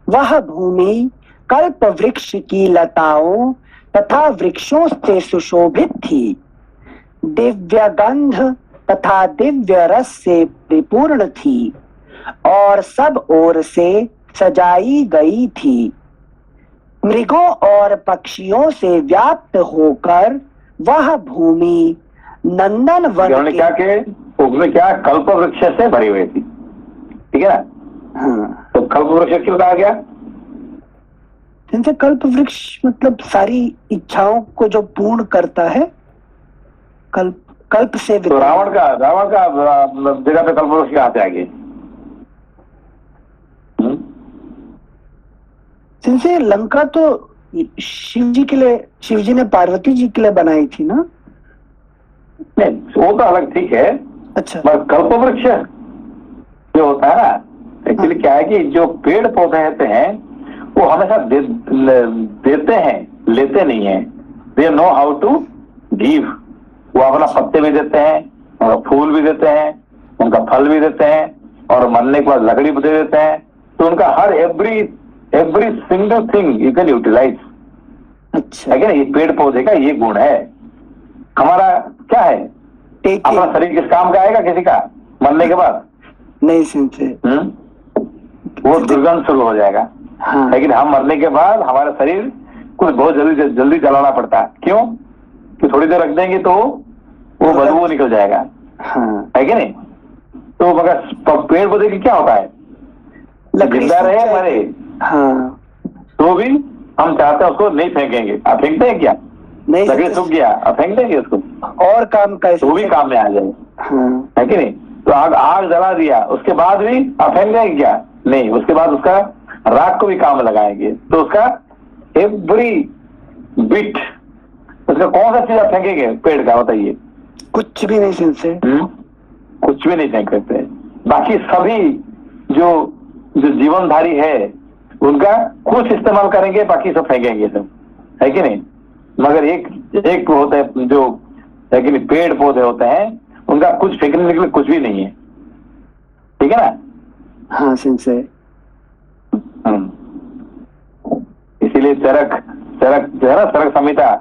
वह भूमि कल्प वृक्ष की लताओं तथा वृक्षों से सुशोभित थी, दिव्य गंध तथा दिव्य रस से परिपूर्ण थी और सब ओर से सजाई गई थी। मृगों और पक्षियों से व्याप्त होकर वह भूमि नंदन वन क्या के उसमें क्या कल्प वृक्ष से भरी हुई थी, ठीक है ना। हाँ, तो कल्प वृक्ष क्यों कहा गया? जिनसे कल्प वृक्ष मतलब सारी इच्छाओं को जो पूर्ण करता है, कल्प कल्प से तो रावण का जगह पे कल्प वृक्ष कहाँ से आ गए? जिनसे लंका तो शिव जी के लिए, शिव जी ने पार्वती जी के लिए बनाई थी ना। नहीं, वो तो अलग ठीक है। अच्छा, पर कल्प वृक्ष जो होता है ना, एक्चुअली क्या है कि जो पेड़ पौधे रहते हैं वो हमेशा देते हैं, लेते नहीं है। They know how to give. वो अपना पत्ते भी देते हैं, उनका फूल भी देते हैं, उनका फल भी देते हैं, और मरने के बाद लकड़ी भी दे देते हैं। तो उनका हर every single thing you can utilize. अच्छा, है कि नहीं? पेड़ पौधे का ये गुण है। हमारा क्या है, अपना शरीर किस काम का आएगा किसी का मरने के बाद? नहीं सुनते, वो दुर्गंध शुरू हो जाएगा। हाँ। लेकिन हम मरने के बाद हमारा शरीर कुछ बहुत जल्दी जलाना पड़ता है। क्यों? कि थोड़ी देर रख देंगे तो वो बदबू निकल जाएगा। हाँ। है कि नहीं? तो मगर पेड़ पौधे की क्या होता है, जिंदा रहे मरे, हाँ, तो भी हम चाहते हैं उसको नहीं फेंकेंगे। आप फेंकते हैं क्या? नहीं, लकड़ी सूख गया, आप फेंक देंगे उसको? और काम का वो भी काम में आ जाए। हाँ। है कि नहीं? तो आग जला दिया, उसके बाद भी आप फेंक देंगे क्या? नहीं, उसके बाद उसका राख को भी काम लगाएंगे। तो उसका एवरी बिट, उसका कौन सा चीज आप फेंकेंगे पेड़ का, बताइए? कुछ भी नहीं सुनते, कुछ भी नहीं फेंक सकते। बाकी सभी जो जीवनधारी है उनका कुछ इस्तेमाल करेंगे, बाकी सब फेंकेंगे सब। है कि नहीं? मगर एक होता है जो है कि नहीं, पेड़ पौधे होते हैं, उनका कुछ फेंकने के लिए कुछ भी नहीं है। ठीक है ना? हाँ सिंसे। इसीलिए चरक जो है ना, चरक संहिता,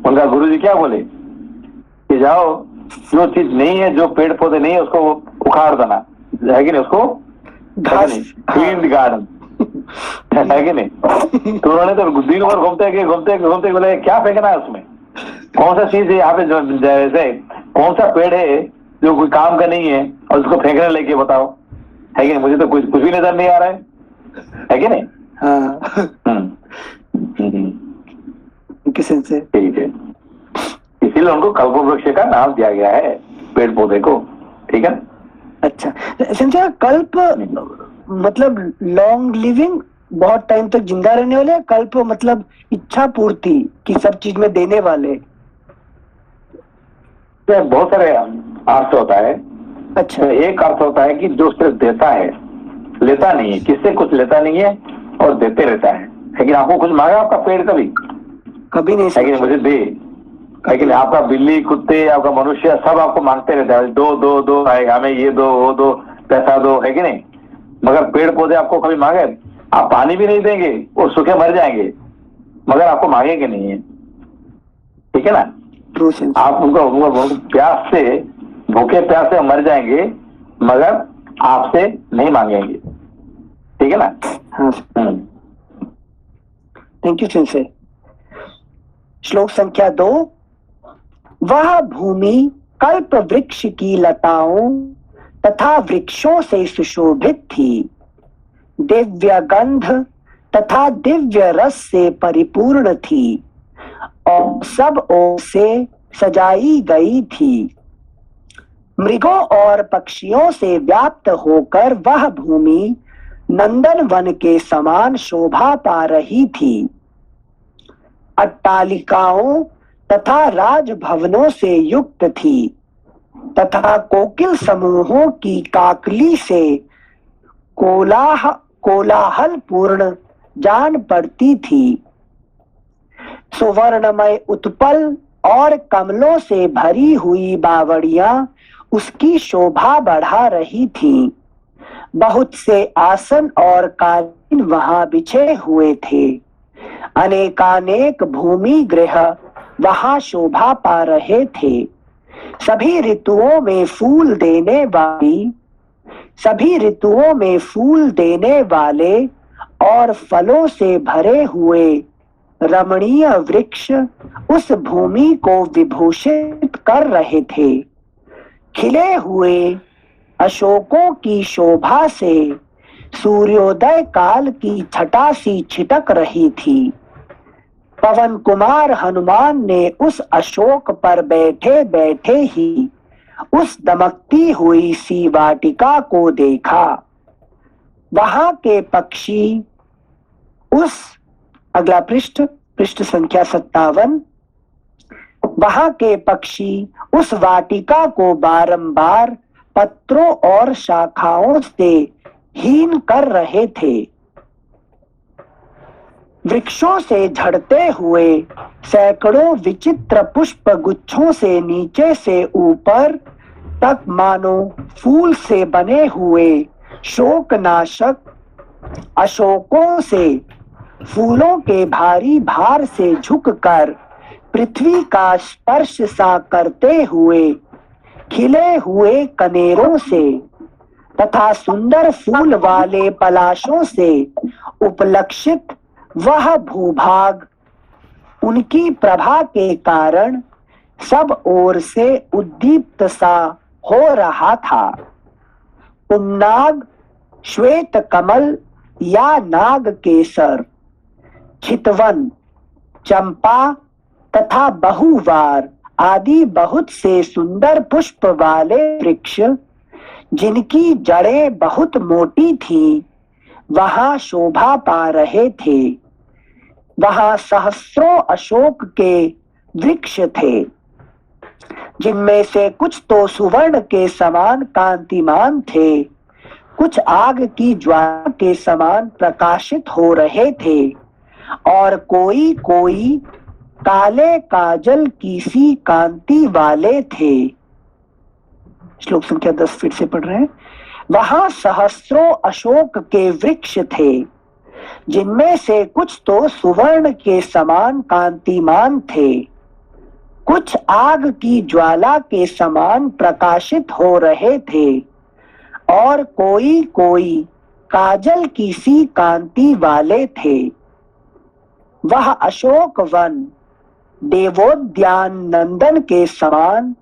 उनका गुरु जी क्या बोले कि जाओ, जो चीज नहीं है, जो पेड़ पौधे नहीं है, उसको उखाड़ देना। है कि नहीं? उसको क्लीन द गार्डन। है कि नहीं? तो उन्होंने तो दिन भर घूमते बोले क्या फेंकना है उसमें, कौन सा चीज है यहाँ पे, जो जैसे कौन सा पेड़ है जो कोई काम का नहीं है और उसको फेंकने लेके बताओ। है कि नहीं? मुझे तो कुछ भी नजर नहीं आ रहा है कि नहीं? हाँ। किसी से ठीक है, इसीलिए उनको कल्प वृक्ष का नाम दिया गया है, पेड़ पौधे को। ठीक है। अच्छा संजय, कल्प मतलब लॉन्ग लिविंग, बहुत टाइम तक जिंदा रहने वाले, कल्प मतलब इच्छा पूर्ति की सब चीज में देने वाले। तो बहुत सारे अर्थ होता है। अच्छा, तो एक अर्थ होता है कि जो सिर्फ देता है, लेता नहीं है, किससे कुछ लेता नहीं है और देते रहता है। लेकिन आपको कुछ मांगा आपका पेड़ कभी नहीं, लेकिन मुझे दे। लेकिन आपका बिल्ली, कुत्ते, आपका मनुष्य सब आपको मांगते रहता है, दो आएगा, हमें ये दो, वो दो, पैसा दो। है कि नहीं? मगर पेड़ पौधे आपको कभी मांगे? आप पानी भी नहीं देंगे, वो सूखे मर जाएंगे, मगर आपको मांगेंगे नहीं है। ठीक है ना? आप उनको प्यास से, भूखे प्यास से मर जाएंगे, मगर आपसे नहीं मांगेंगे। ठीक है ना? हाँ। Thank you sensei. श्लोक संख्या 2। वह भूमि कल्प वृक्ष की लताओं तथा वृक्षों से सुशोभित थी, दिव्य गंध तथा दिव्य रस से परिपूर्ण थी और सब ओर से सजाई गई थी। मृगों और पक्षियों से व्याप्त होकर वह भूमि नंदन वन के समान शोभा पा रही थी। अट्टालिकाओं तथा राजभवनों से युक्त थी तथा कोकिल समूहों की काकली से कोलाहल पूर्ण जान पड़ती थी। सुवर्णमय उत्पल और कमलों से भरी हुई बावड़ियां उसकी शोभा बढ़ा रही थीं। बहुत से आसन और कालीन वहां बिछे हुए थे। अनेकानेक भूमि गृह वहां शोभा पा रहे थे। सभी ऋतुओं में फूल देने वाले और फलों से भरे हुए रमणीय वृक्ष उस भूमि को विभूषित कर रहे थे। खिले हुए अशोकों की शोभा से सूर्योदय काल की छटा सी छिटक रही थी। पवन कुमार हनुमान ने उस अशोक पर बैठे बैठे ही उस दमकती हुई सी वाटिका को देखा। वहां के पक्षी अगला पृष्ठ संख्या 57। वहां के पक्षी उस वाटिका को बारंबार पत्रों और शाखाओं से हीन कर रहे थे। वृक्षों से झड़ते हुए सैकड़ों विचित्र पुष्प गुच्छों से नीचे से ऊपर तक मानो फूल से बने हुए शोकनाशक अशोकों से फूलों के भारी भार से झुककर पृथ्वी का स्पर्श सा करते हुए खिले हुए कनेरों से तथा सुंदर फूल वाले पलाशों से उपलक्षित वह भूभाग उनकी प्रभा के कारण सब ओर से उद्दीप्त सा हो रहा था। पुन्नाग, श्वेत कमल या नाग केसर, चितवन, चंपा तथा बहुवार आदि बहुत से सुंदर पुष्प वाले वृक्ष जिनकी जड़ें बहुत मोटी थीं, वहां शोभा पा रहे थे। वहां सहस्रों अशोक के वृक्ष थे, जिनमें से कुछ तो सुवर्ण के समान कांतिमान थे, कुछ आग की ज्वाला के समान प्रकाशित हो रहे थे और कोई कोई काले काजल की सी कांति वाले थे। श्लोक संख्या 10 फिर से पढ़ रहे हैं। वहां सहस्रों अशोक के वृक्ष थे, जिनमें से कुछ तो सुवर्ण के समान कांतिमान थे, कुछ आग की ज्वाला के समान प्रकाशित हो रहे थे और कोई कोई काजल की सी कांति वाले थे। वह अशोक वन देवोद्यान नंदन के समान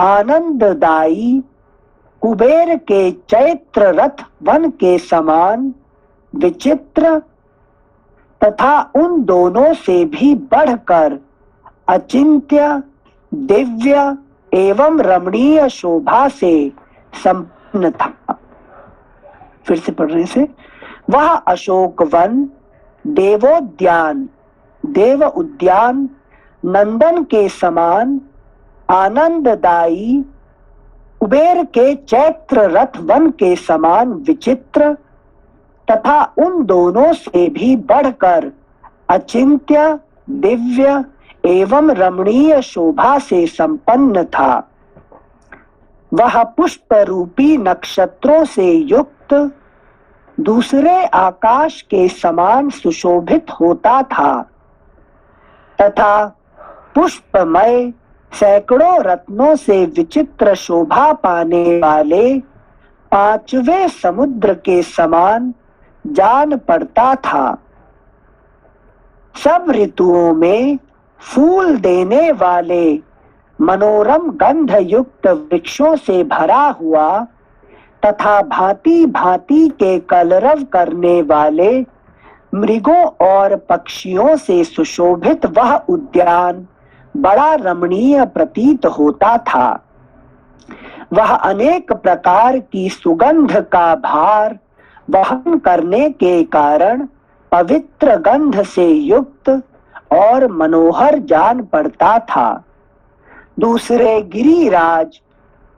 आनंददायी, कुबेर के चैत्र रथ वन के समान विचित्र तथा उन दोनों से भी बढ़कर अचिंत्य, दिव्य एवं रमणीय शोभा से संपन्न था। फिर से पढ़ने से, वह अशोक वन देवोद्यान, देव उद्यान नंदन के समान आनंददायी, कुबेर के चैत्र रथ वन के समान विचित्र तथा उन दोनों से भी बढ़कर अचिंत्य, दिव्य एवं रमणीय शोभा से संपन्न था। वह पुष्प रूपी नक्षत्रों से युक्त दूसरे आकाश के समान सुशोभित होता था तथा पुष्पमय सैकड़ों रत्नों से विचित्र शोभा पाने वाले पांचवें समुद्र के समान जान पड़ता था। सब ऋतुओं में फूल देने वाले मनोरम गंध युक्त वृक्षों से भरा हुआ तथा भांति भांति के कलरव करने वाले मृगों और पक्षियों से सुशोभित वह उद्यान बड़ा रमणीय प्रतीत होता था। वह अनेक प्रकार की सुगंध का भार वहन करने के कारण पवित्र गंध से युक्त और मनोहर जान पड़ता था। दूसरे गिरिराज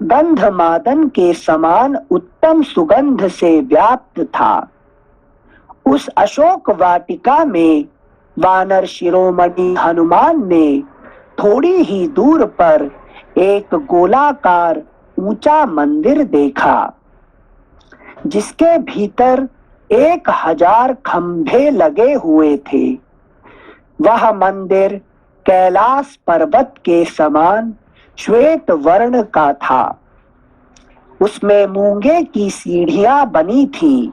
गंधमादन के समान उत्तम सुगंध से व्याप्त था। उस अशोक वाटिका में वानर शिरोमणि हनुमान ने थोड़ी ही दूर पर एक गोलाकार ऊंचा मंदिर देखा, जिसके भीतर 1000 खंभे लगे हुए थे। वह मंदिर कैलाश पर्वत के समान श्वेत वर्ण का था। उसमें मूंगे की सीढ़ियां बनी थी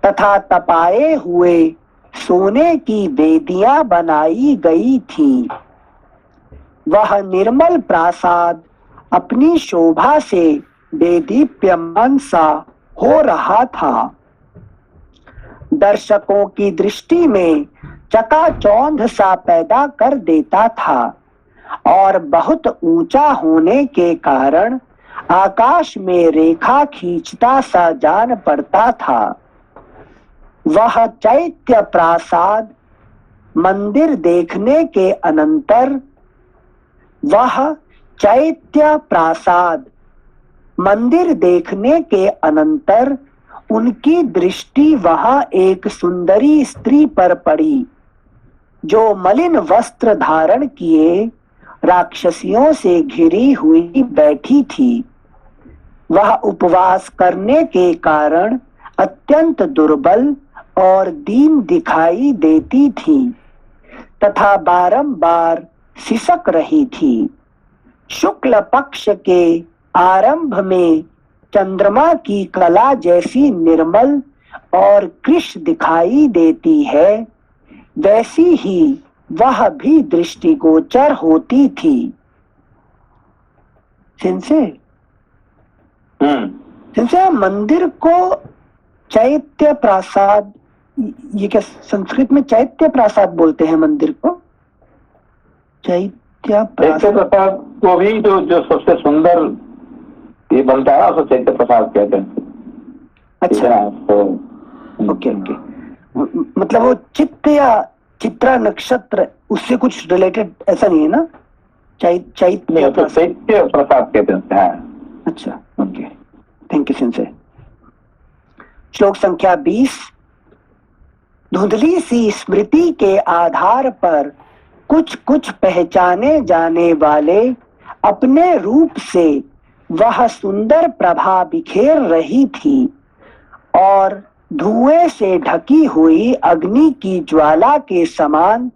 तथा तपाए हुए सोने की वेदियां बनाई गई थी। वह निर्मल प्रासाद अपनी शोभा से देदीप्यमान सा हो रहा था। दर्शकों की दृष्टि में चकाचौंध सा पैदा कर देता था और बहुत ऊंचा होने के कारण आकाश में रेखा खींचता सा जान पड़ता था। वह चैत्य प्रासाद मंदिर देखने के अनंतर वह चैत्य प्रासाद मंदिर देखने के अनंतर उनकी दृष्टि वहां एक सुंदरी स्त्री पर पड़ी, जो मलिन वस्त्र धारण किए राक्षसियों से घिरी हुई बैठी थी। वह उपवास करने के कारण अत्यंत दुर्बल और दीन दिखाई देती थी तथा बारंबार सिसक रही थी। शुक्ल पक्ष के आरंभ में चंद्रमा की कला जैसी निर्मल और कृश दिखाई देती है, वैसी ही वह भी दृष्टिगोचर होती थी। सिंसे मंदिर को चैत्य प्रासाद, ये क्या संस्कृत में चैत्य प्रासाद बोलते हैं मंदिर को? चैत्य प्रसाद को भी जो सबसे सुंदर ये बनता है उसको चैत्य प्रसाद कहते हैं। अच्छा, तो ओके ओके, मतलब वो चित्त या चित्रा नक्षत्र उससे कुछ रिलेटेड ऐसा नहीं है ना? चैत्य प्रसाद कहते हैं। अच्छा ओके, थैंक यू सिंसे। श्लोक संख्या 20। धुंधली सी स्मृति के आधार पर कुछ कुछ पहचाने जाने वाले अपने रूप से वह सुंदर प्रभा बिखेर रही थी और धुएं से ढकी हुई अग्नि की ज्वाला के समान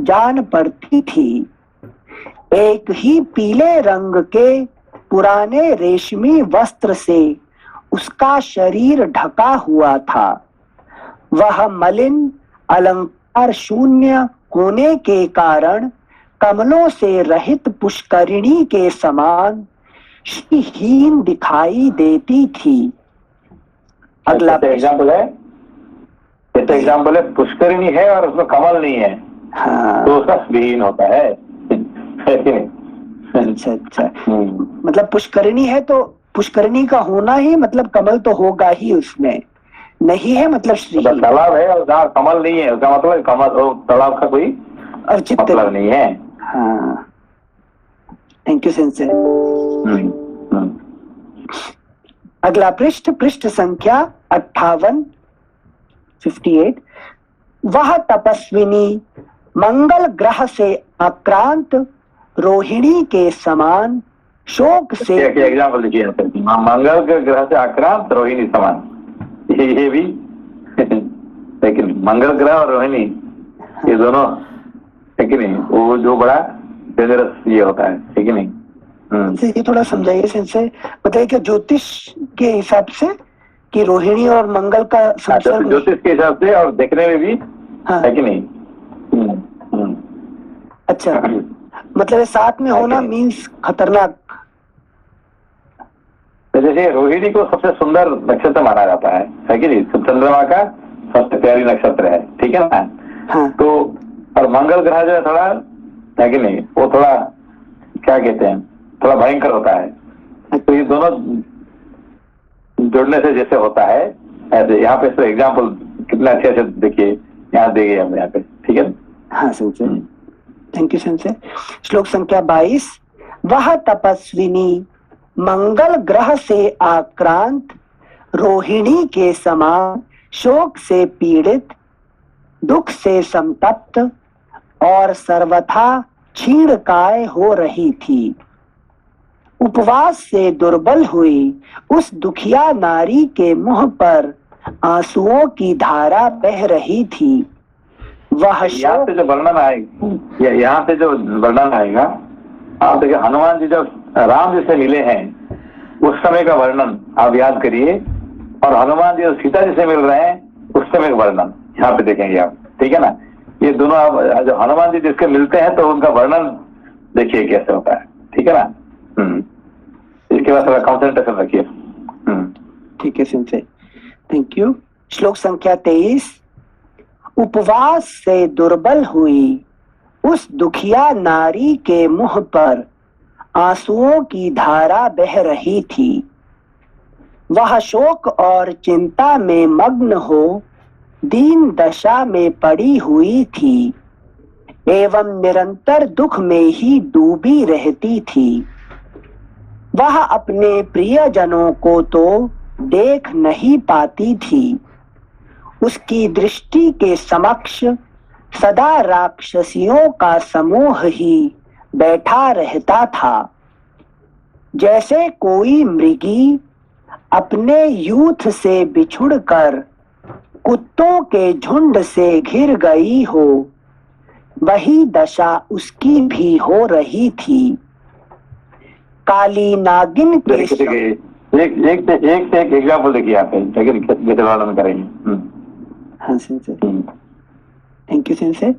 जान पड़ती थी। एक ही पीले रंग के पुराने रेशमी वस्त्र से उसका शरीर ढका हुआ था। वह मलिन अलंकार शून्य होने के कारण कमलों से रहित पुष्करिणी के समान श्रीहीन दिखाई देती थी। अगला एग्जाम्पल है, जैसे एग्जाम्पल है पुष्करिणी है और उसमें कमल नहीं है। हाँ। तो उसका श्रीहीन होता है। अच्छा अच्छा, मतलब पुष्करिणी है तो पुष्करिणी का होना ही मतलब कमल तो होगा ही, उसमें नहीं है मतलब श्रीहीन। तालाब है और जहाँ कमल नहीं है उसका मतलब कमल तालाब का कोई मतलब नहीं है। हाँ, थैंक यू सेंसे। अगला पृष्ठ संख्या 58, 58। वह तपस्विनी मंगल ग्रह से आक्रांत रोहिणी के समान शोक से, एग्जाम्पल लिखिए, मंगल ग्रह से आक्रांत रोहिणी समान, ये भी लेकिन मंगल ग्रह और रोहिणी ये दोनों है कि नहीं, वो जो बड़ा डेंजरस ये होता है कि नहीं। ये थोड़ा समझाइए सेंसे, बताइए क्या ज्योतिष के हिसाब से कि रोहिणी और मंगल का संसर्ग? ज्योतिष के हिसाब से और देखने में भी हाँ। है कि नहीं। अच्छा, मतलब साथ में होना मीन्स खतरनाक। जैसे रोहिणी को सबसे सुंदर नक्षत्र माना जाता है कि नहीं, चंद्रमा का सबसे प्यारी नक्षत्र है, ठीक है ना। हाँ। तो और मंगल ग्रह जो है थोड़ा है कि नहीं, वो थोड़ा क्या कहते हैं, थोड़ा भयंकर होता है। तो ये दोनों जुड़ने से जैसे होता है ऐसे यहाँ पे इसका एग्जाम्पल कितना अच्छे से देखिए यहाँ देंगे हम यहाँ पे, ठीक है। हाँ संजय, थैंक यू संजय। श्लोक संख्या 22। वह तपस्विनी मंगल ग्रह से आक्रांत रोहिणी के समान शोक से पीड़ित, दुख से संतप्त और सर्वथा क्षीणकाय हो रही थी। उपवास से दुर्बल हुई उस दुखिया नारी के मुंह पर आंसुओं की धारा बह रही थी। वह यहाँ से जो वर्णन आएगा, यहाँ से जो वर्णन आएगा, आप देखिए हनुमान जी जब राम जी से मिले हैं उस समय का वर्णन आप याद करिए, और हनुमान जी और सीता जी से मिल रहे हैं उस समय का वर्णन यहाँ पे देखेंगे आप, ठीक है ना। ये दोनों आप जो हनुमान जी जिसके मिलते हैं तो उनका वर्णन देखिए कैसे होता है, ठीक है ना। इसके बाद थोड़ा कंसंट्रेशन रखिए। ठीक है सिंसे, थैंक यू। श्लोक संख्या 23। उपवास से दुर्बल हुई उस दुखिया नारी के मुंह पर आंसुओं की धारा बह रही थी। वह शोक और चिंता में मग्न हो दीन दशा में पड़ी हुई थी एवं निरंतर दुख में ही डूबी रहती थी। वह अपने प्रियजनों को तो देख नहीं पाती थी। उसकी दृष्टि के समक्ष सदा राक्षसियों का समूह ही बैठा रहता था। जैसे कोई मृगी अपने यूथ से बिछुड़कर कुत्तों के झुंड से घिर गई हो, वही दशा उसकी भी हो रही थी। काली नागिन के एक एग्जाम्पल देखिए आप, वर्णन करेंगे। हाँ सिंसे, थैंक यू सिंसे।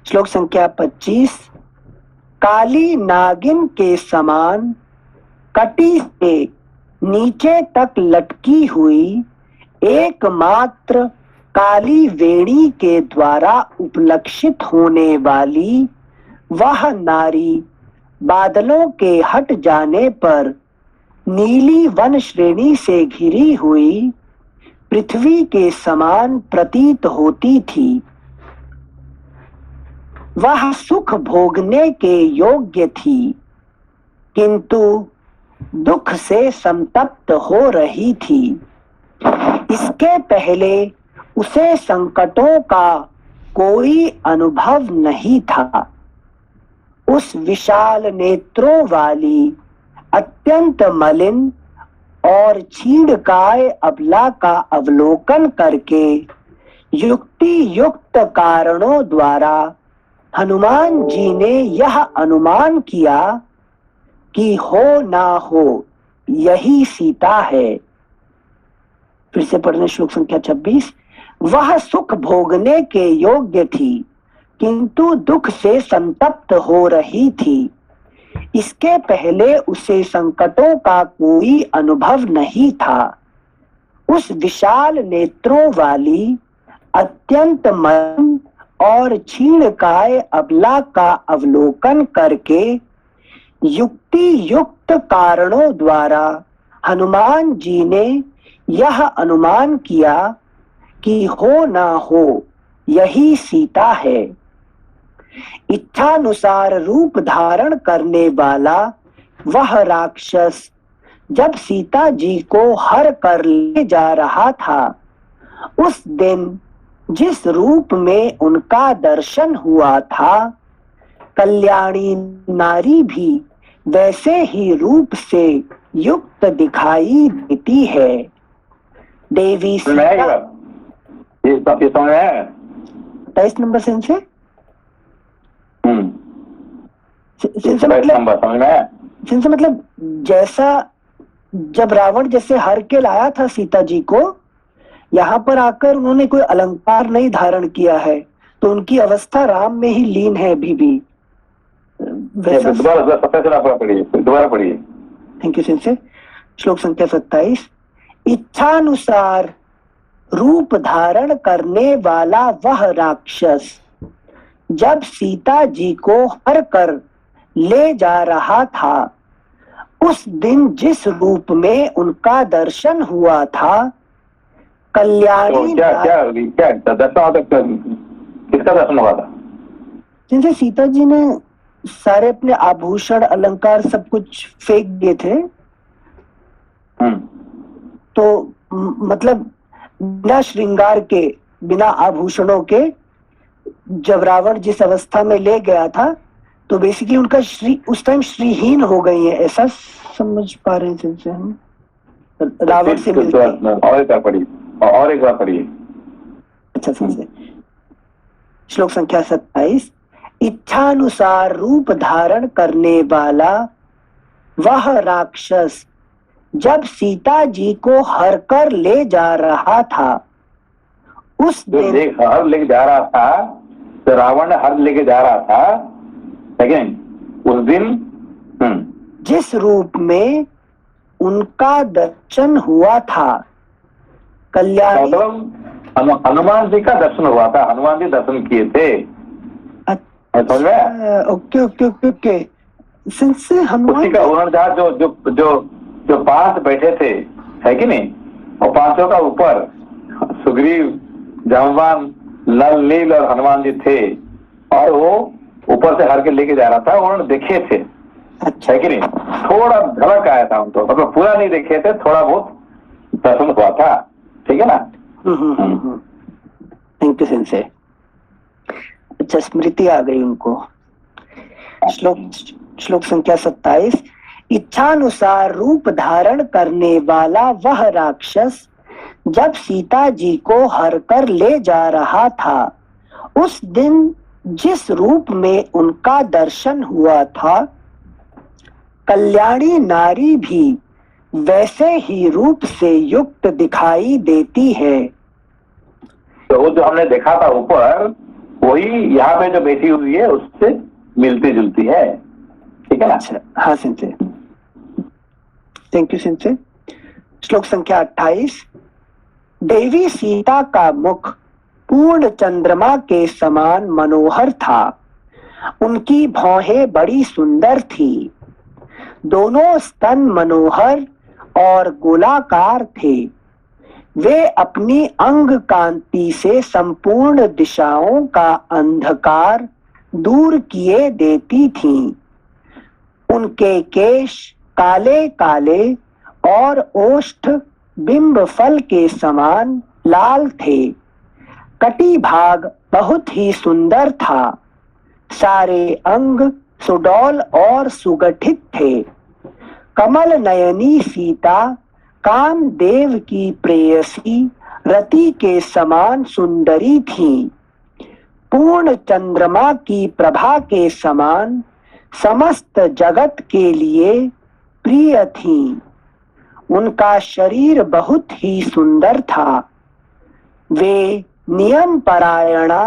श्लोक संख्या 25। काली नागिन के समान कटी से नीचे तक लटकी हुई एकमात्र काली वेणी के द्वारा उपलक्षित होने वाली वह नारी बादलों के हट जाने पर नीली वन श्रेणी से घिरी हुई पृथ्वी के समान प्रतीत होती थी। वह सुख भोगने के योग्य थी, किंतु दुख से संतप्त हो रही थी। इसके पहले उसे संकटों का कोई अनुभव नहीं था। उस विशाल नेत्रों वाली अत्यंत मलिन और क्षीणकाय अबला का अवलोकन करके युक्ति युक्त कारणों द्वारा हनुमान जी ने यह अनुमान किया कि हो ना हो यही सीता है। फिर से पढ़ने श्लोक संख्या 26। वह सुख भोगने के योग्य थी, किंतु दुख से संतप्त हो रही थी। इसके पहले उसे संकटों का कोई अनुभव नहीं था। उस विशाल नेत्रों वाली अत्यंत मलिन और क्षीणकाय अबला का अवलोकन करके युक्ति युक्त कारणों द्वारा हनुमान जी ने यह अनुमान किया कि हो ना हो यही सीता है। इच्छानुसार रूप धारण करने वाला वह राक्षस जब सीता जी को हर कर ले जा रहा था, उस दिन जिस रूप में उनका दर्शन हुआ था, कल्याणी नारी भी वैसे ही रूप से युक्त दिखाई देती है। देवी सीता 23 नंबर सेंस है। मतलब जैसा जब रावण जैसे हर के लाया था सीता जी को, यहाँ पर आकर उन्होंने कोई अलंकार नहीं धारण किया है, तो उनकी अवस्था राम में ही लीन है अभी भी। दोबारा पढ़िए। Thank you sensei. श्लोक संख्या 27। इच्छानुसार रूप धारण करने वाला वह राक्षस जब सीता जी को हर कर ले जा रहा था, उस दिन जिस रूप में उनका दर्शन हुआ था, कल्याणी तो क्या किसका दर्शन हुआ था? जिनसे सीता जी ने सारे अपने आभूषण अलंकार सब कुछ फेंक दिए थे, तो मतलब बिना श्रृंगार के, बिना आभूषणों के जब रावण जिस अवस्था में ले गया था, तो बेसिकली उनका श्री उस टाइम श्रीहीन हो गई है, ऐसा समझ पा रहे हैं जिनसे हम रावण से मिलते हैं। और एक बार पढ़िए। अच्छा समझे। श्लोक संख्या 27। इच्छानुसार रूप धारण करने वाला वह राक्षस जब सीता जी को हर कर ले जा रहा था उस दिन, हर लेके जा रहा था, तो रावण हर लेके जा रहा था, लेकिन उस दिन जिस रूप में उनका दर्शन हुआ था, कल्याणी, मतलब हनुमान जी का दर्शन हुआ था, हनुमान जी दर्शन किए थे। अच्छा, ओके ओके ओके ओके। से हनुमान उसी का उन्होंने जहाँ जो जो जो जो 5 बैठे थे, है कि नहीं, और 5 का ऊपर सुग्रीव, जाम्बवान, नल, नील और हनुमान जी थे, और वो ऊपर से हर के लेके जा रहा था, उन्होंने देखे थे। अच्छा, है कि नहीं, थोड़ा झलक आया था उनको, मतलब पूरा नहीं देखे थे, थोड़ा बहुत दर्शन हुआ था, ठीक है ना। Thank you sensei. अच्छा, स्मृति आ गई उनको। श्लोक संख्या 27। इच्छानुसार रूप धारण करने वाला वह राक्षस जब सीता जी को हर कर ले जा रहा था उस दिन जिस रूप में उनका दर्शन हुआ था, कल्याणी नारी भी वैसे ही रूप से युक्त दिखाई देती है। तो वो जो हमने देखा था ऊपर, वही यहाँ पे जो बैठी हुई है उससे मिलती जुलती है, ठीक है ना। अच्छा, हाँ सिंसे, थैंक यू सिंसे। श्लोक संख्या 28। देवी सीता का मुख पूर्ण चंद्रमा के समान मनोहर था, उनकी भौहें बड़ी सुंदर थी, दोनों स्तन मनोहर और गोलाकार थे, वे अपनी अंग कांति से संपूर्ण दिशाओं का अंधकार दूर किए देती थीं। उनके केश काले काले और ओष्ठ बिंब फल के समान लाल थे, कटी भाग बहुत ही सुंदर था, सारे अंग सुडौल और सुगठित थे। कमल नयनी सीता कामदेव की प्रेयसी रति के समान सुंदरी थी, पूर्ण चंद्रमा की प्रभा के समान समस्त जगत के लिए प्रिय थी। उनका शरीर बहुत ही सुंदर था, वे नियम परायणा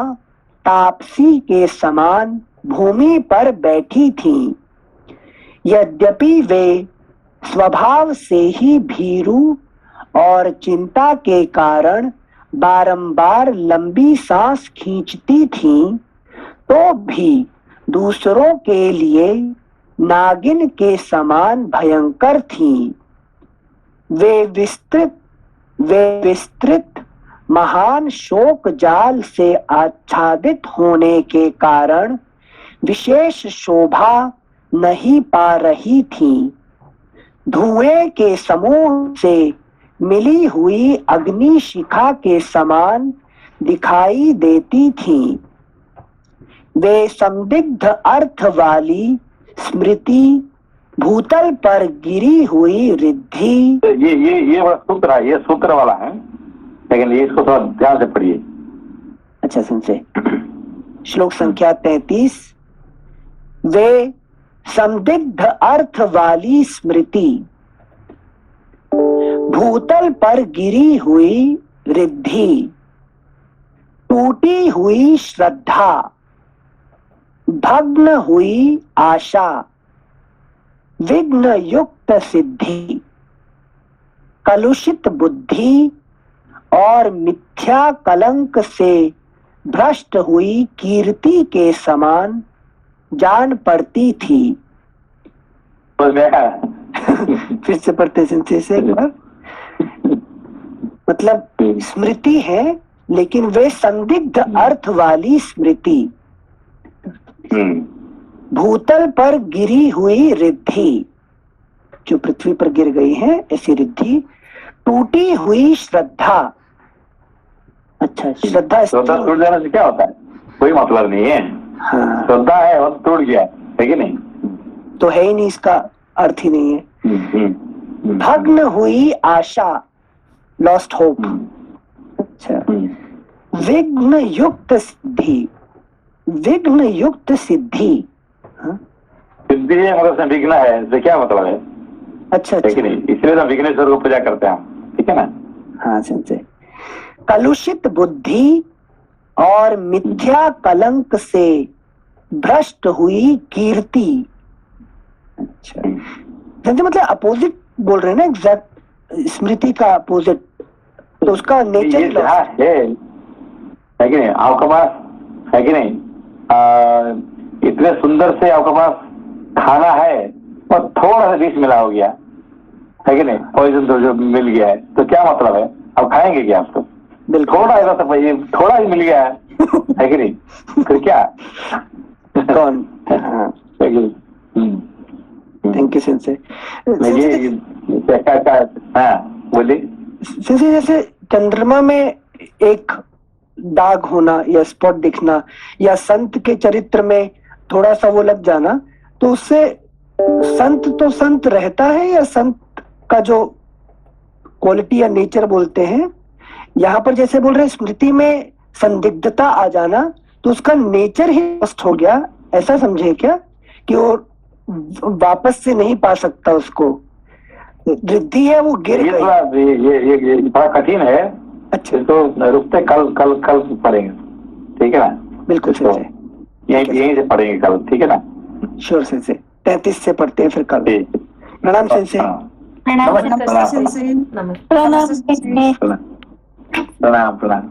तापसी के समान भूमि पर बैठी थीं। यद्यपि वे स्वभाव से ही भीरू और चिंता के कारण बारंबार लंबी सांस खींचती थीं, तो भी दूसरों के लिए नागिन के समान भयंकर थीं। वे विस्तृत महान शोक जाल से आच्छादित होने के कारण विशेष शोभा नहीं पा रही थीं। धुएं के समूह से मिली हुई अग्नि शिखा के समान दिखाई देती थीं। वे संदिग्ध अर्थ वाली स्मृति भूतल पर गिरी हुई रिद्धि। ये सूत्र है, ये सूत्र वाला है, लेकिन ये इसको थोड़ा ध्यान से पढ़िए। अच्छा सुनसे। श्लोक संख्या 33। वे संदिग्ध अर्थ वाली स्मृति भूतल पर गिरी हुई रिद्धि, टूटी हुई श्रद्धा, भग्न हुई आशा, विघ्न युक्त सिद्धि, कलुषित बुद्धि और मिथ्या कलंक से भ्रष्ट हुई कीर्ति के समान जान पड़ती थी। फिर से पढ़ते से एक बार। मतलब स्मृति है, लेकिन वे संदिग्ध अर्थ वाली स्मृति, भूतल पर गिरी हुई रिद्धि, जो पृथ्वी पर गिर गई है ऐसी रिद्धि, टूटी हुई श्रद्धा। अच्छा, श्रद्धा टूट जाने से क्या होता है? कोई मतलब नहीं है। हाँ। श्रद्धा है वो टूट गया, है कि नहीं? तो है ही नहीं, इसका अर्थ ही नहीं है। भग्न हुई आशा, लॉस्ट होप। अच्छा, विघ्न युक्त सिद्धि, विघ्न युक्त सिद्धि। सिद्धि है मतलब विघ्न है, इससे क्या मतलब है? अच्छा है कि नहीं? इसलिए तो विघ्नेश्वर को पूजा करते हैं हम, ठीक है ना? हाँ समझे। कलुषित बुद्धि और मिथ्या कलंक से भ्रष्ट हुई कीर्ति। अच्छा, समझे, मतलब अपोजिट बोल रहे हैं ना, एग्जैक्ट स्मृति का अपोजिट, तो उसका नेचर ही लॉस्ट है कि नहीं? आपके पास है कि नहीं, इतने सुंदर से आपके पास खाना है और थोड़ा सा विष मिला हो गया, है कि नहीं? पॉइजन तो जो मिल गया है, तो क्या मतलब है? अब खाएंगे क्या आप? तो थोड़ा ऐसा तो भाई, थोड़ा ही मिल गया है कि नहीं? फिर क्या कौन? Thank you sensei. बोलिए। जैसे चंद्रमा में एक दाग होना या स्पॉट दिखना, या संत के चरित्र में थोड़ा सा वो लग जाना, तो उससे संत तो संत रहता है, या संत का जो क्वालिटी या नेचर बोलते हैं, यहाँ पर जैसे बोल रहे हैं स्मृति में संदिग्धता आ जाना, तो उसका नेचर ही नष्ट हो गया, ऐसा समझे क्या? कि वो वापस से नहीं पा सकता, उसको रिद्धि है, वो गिर गई। ये थोड़ा कठिन है। अच्छा, तो रुकते कल कल कल पढ़ेंगे, ठीक है ना? बिल्कुल तो यहीं से पढ़ेंगे कल, ठीक है ना? Sure sense. 33 से पढ़ते हैं फिर कल। प्रणाम सेंसे। प्रणाम प्रणाम।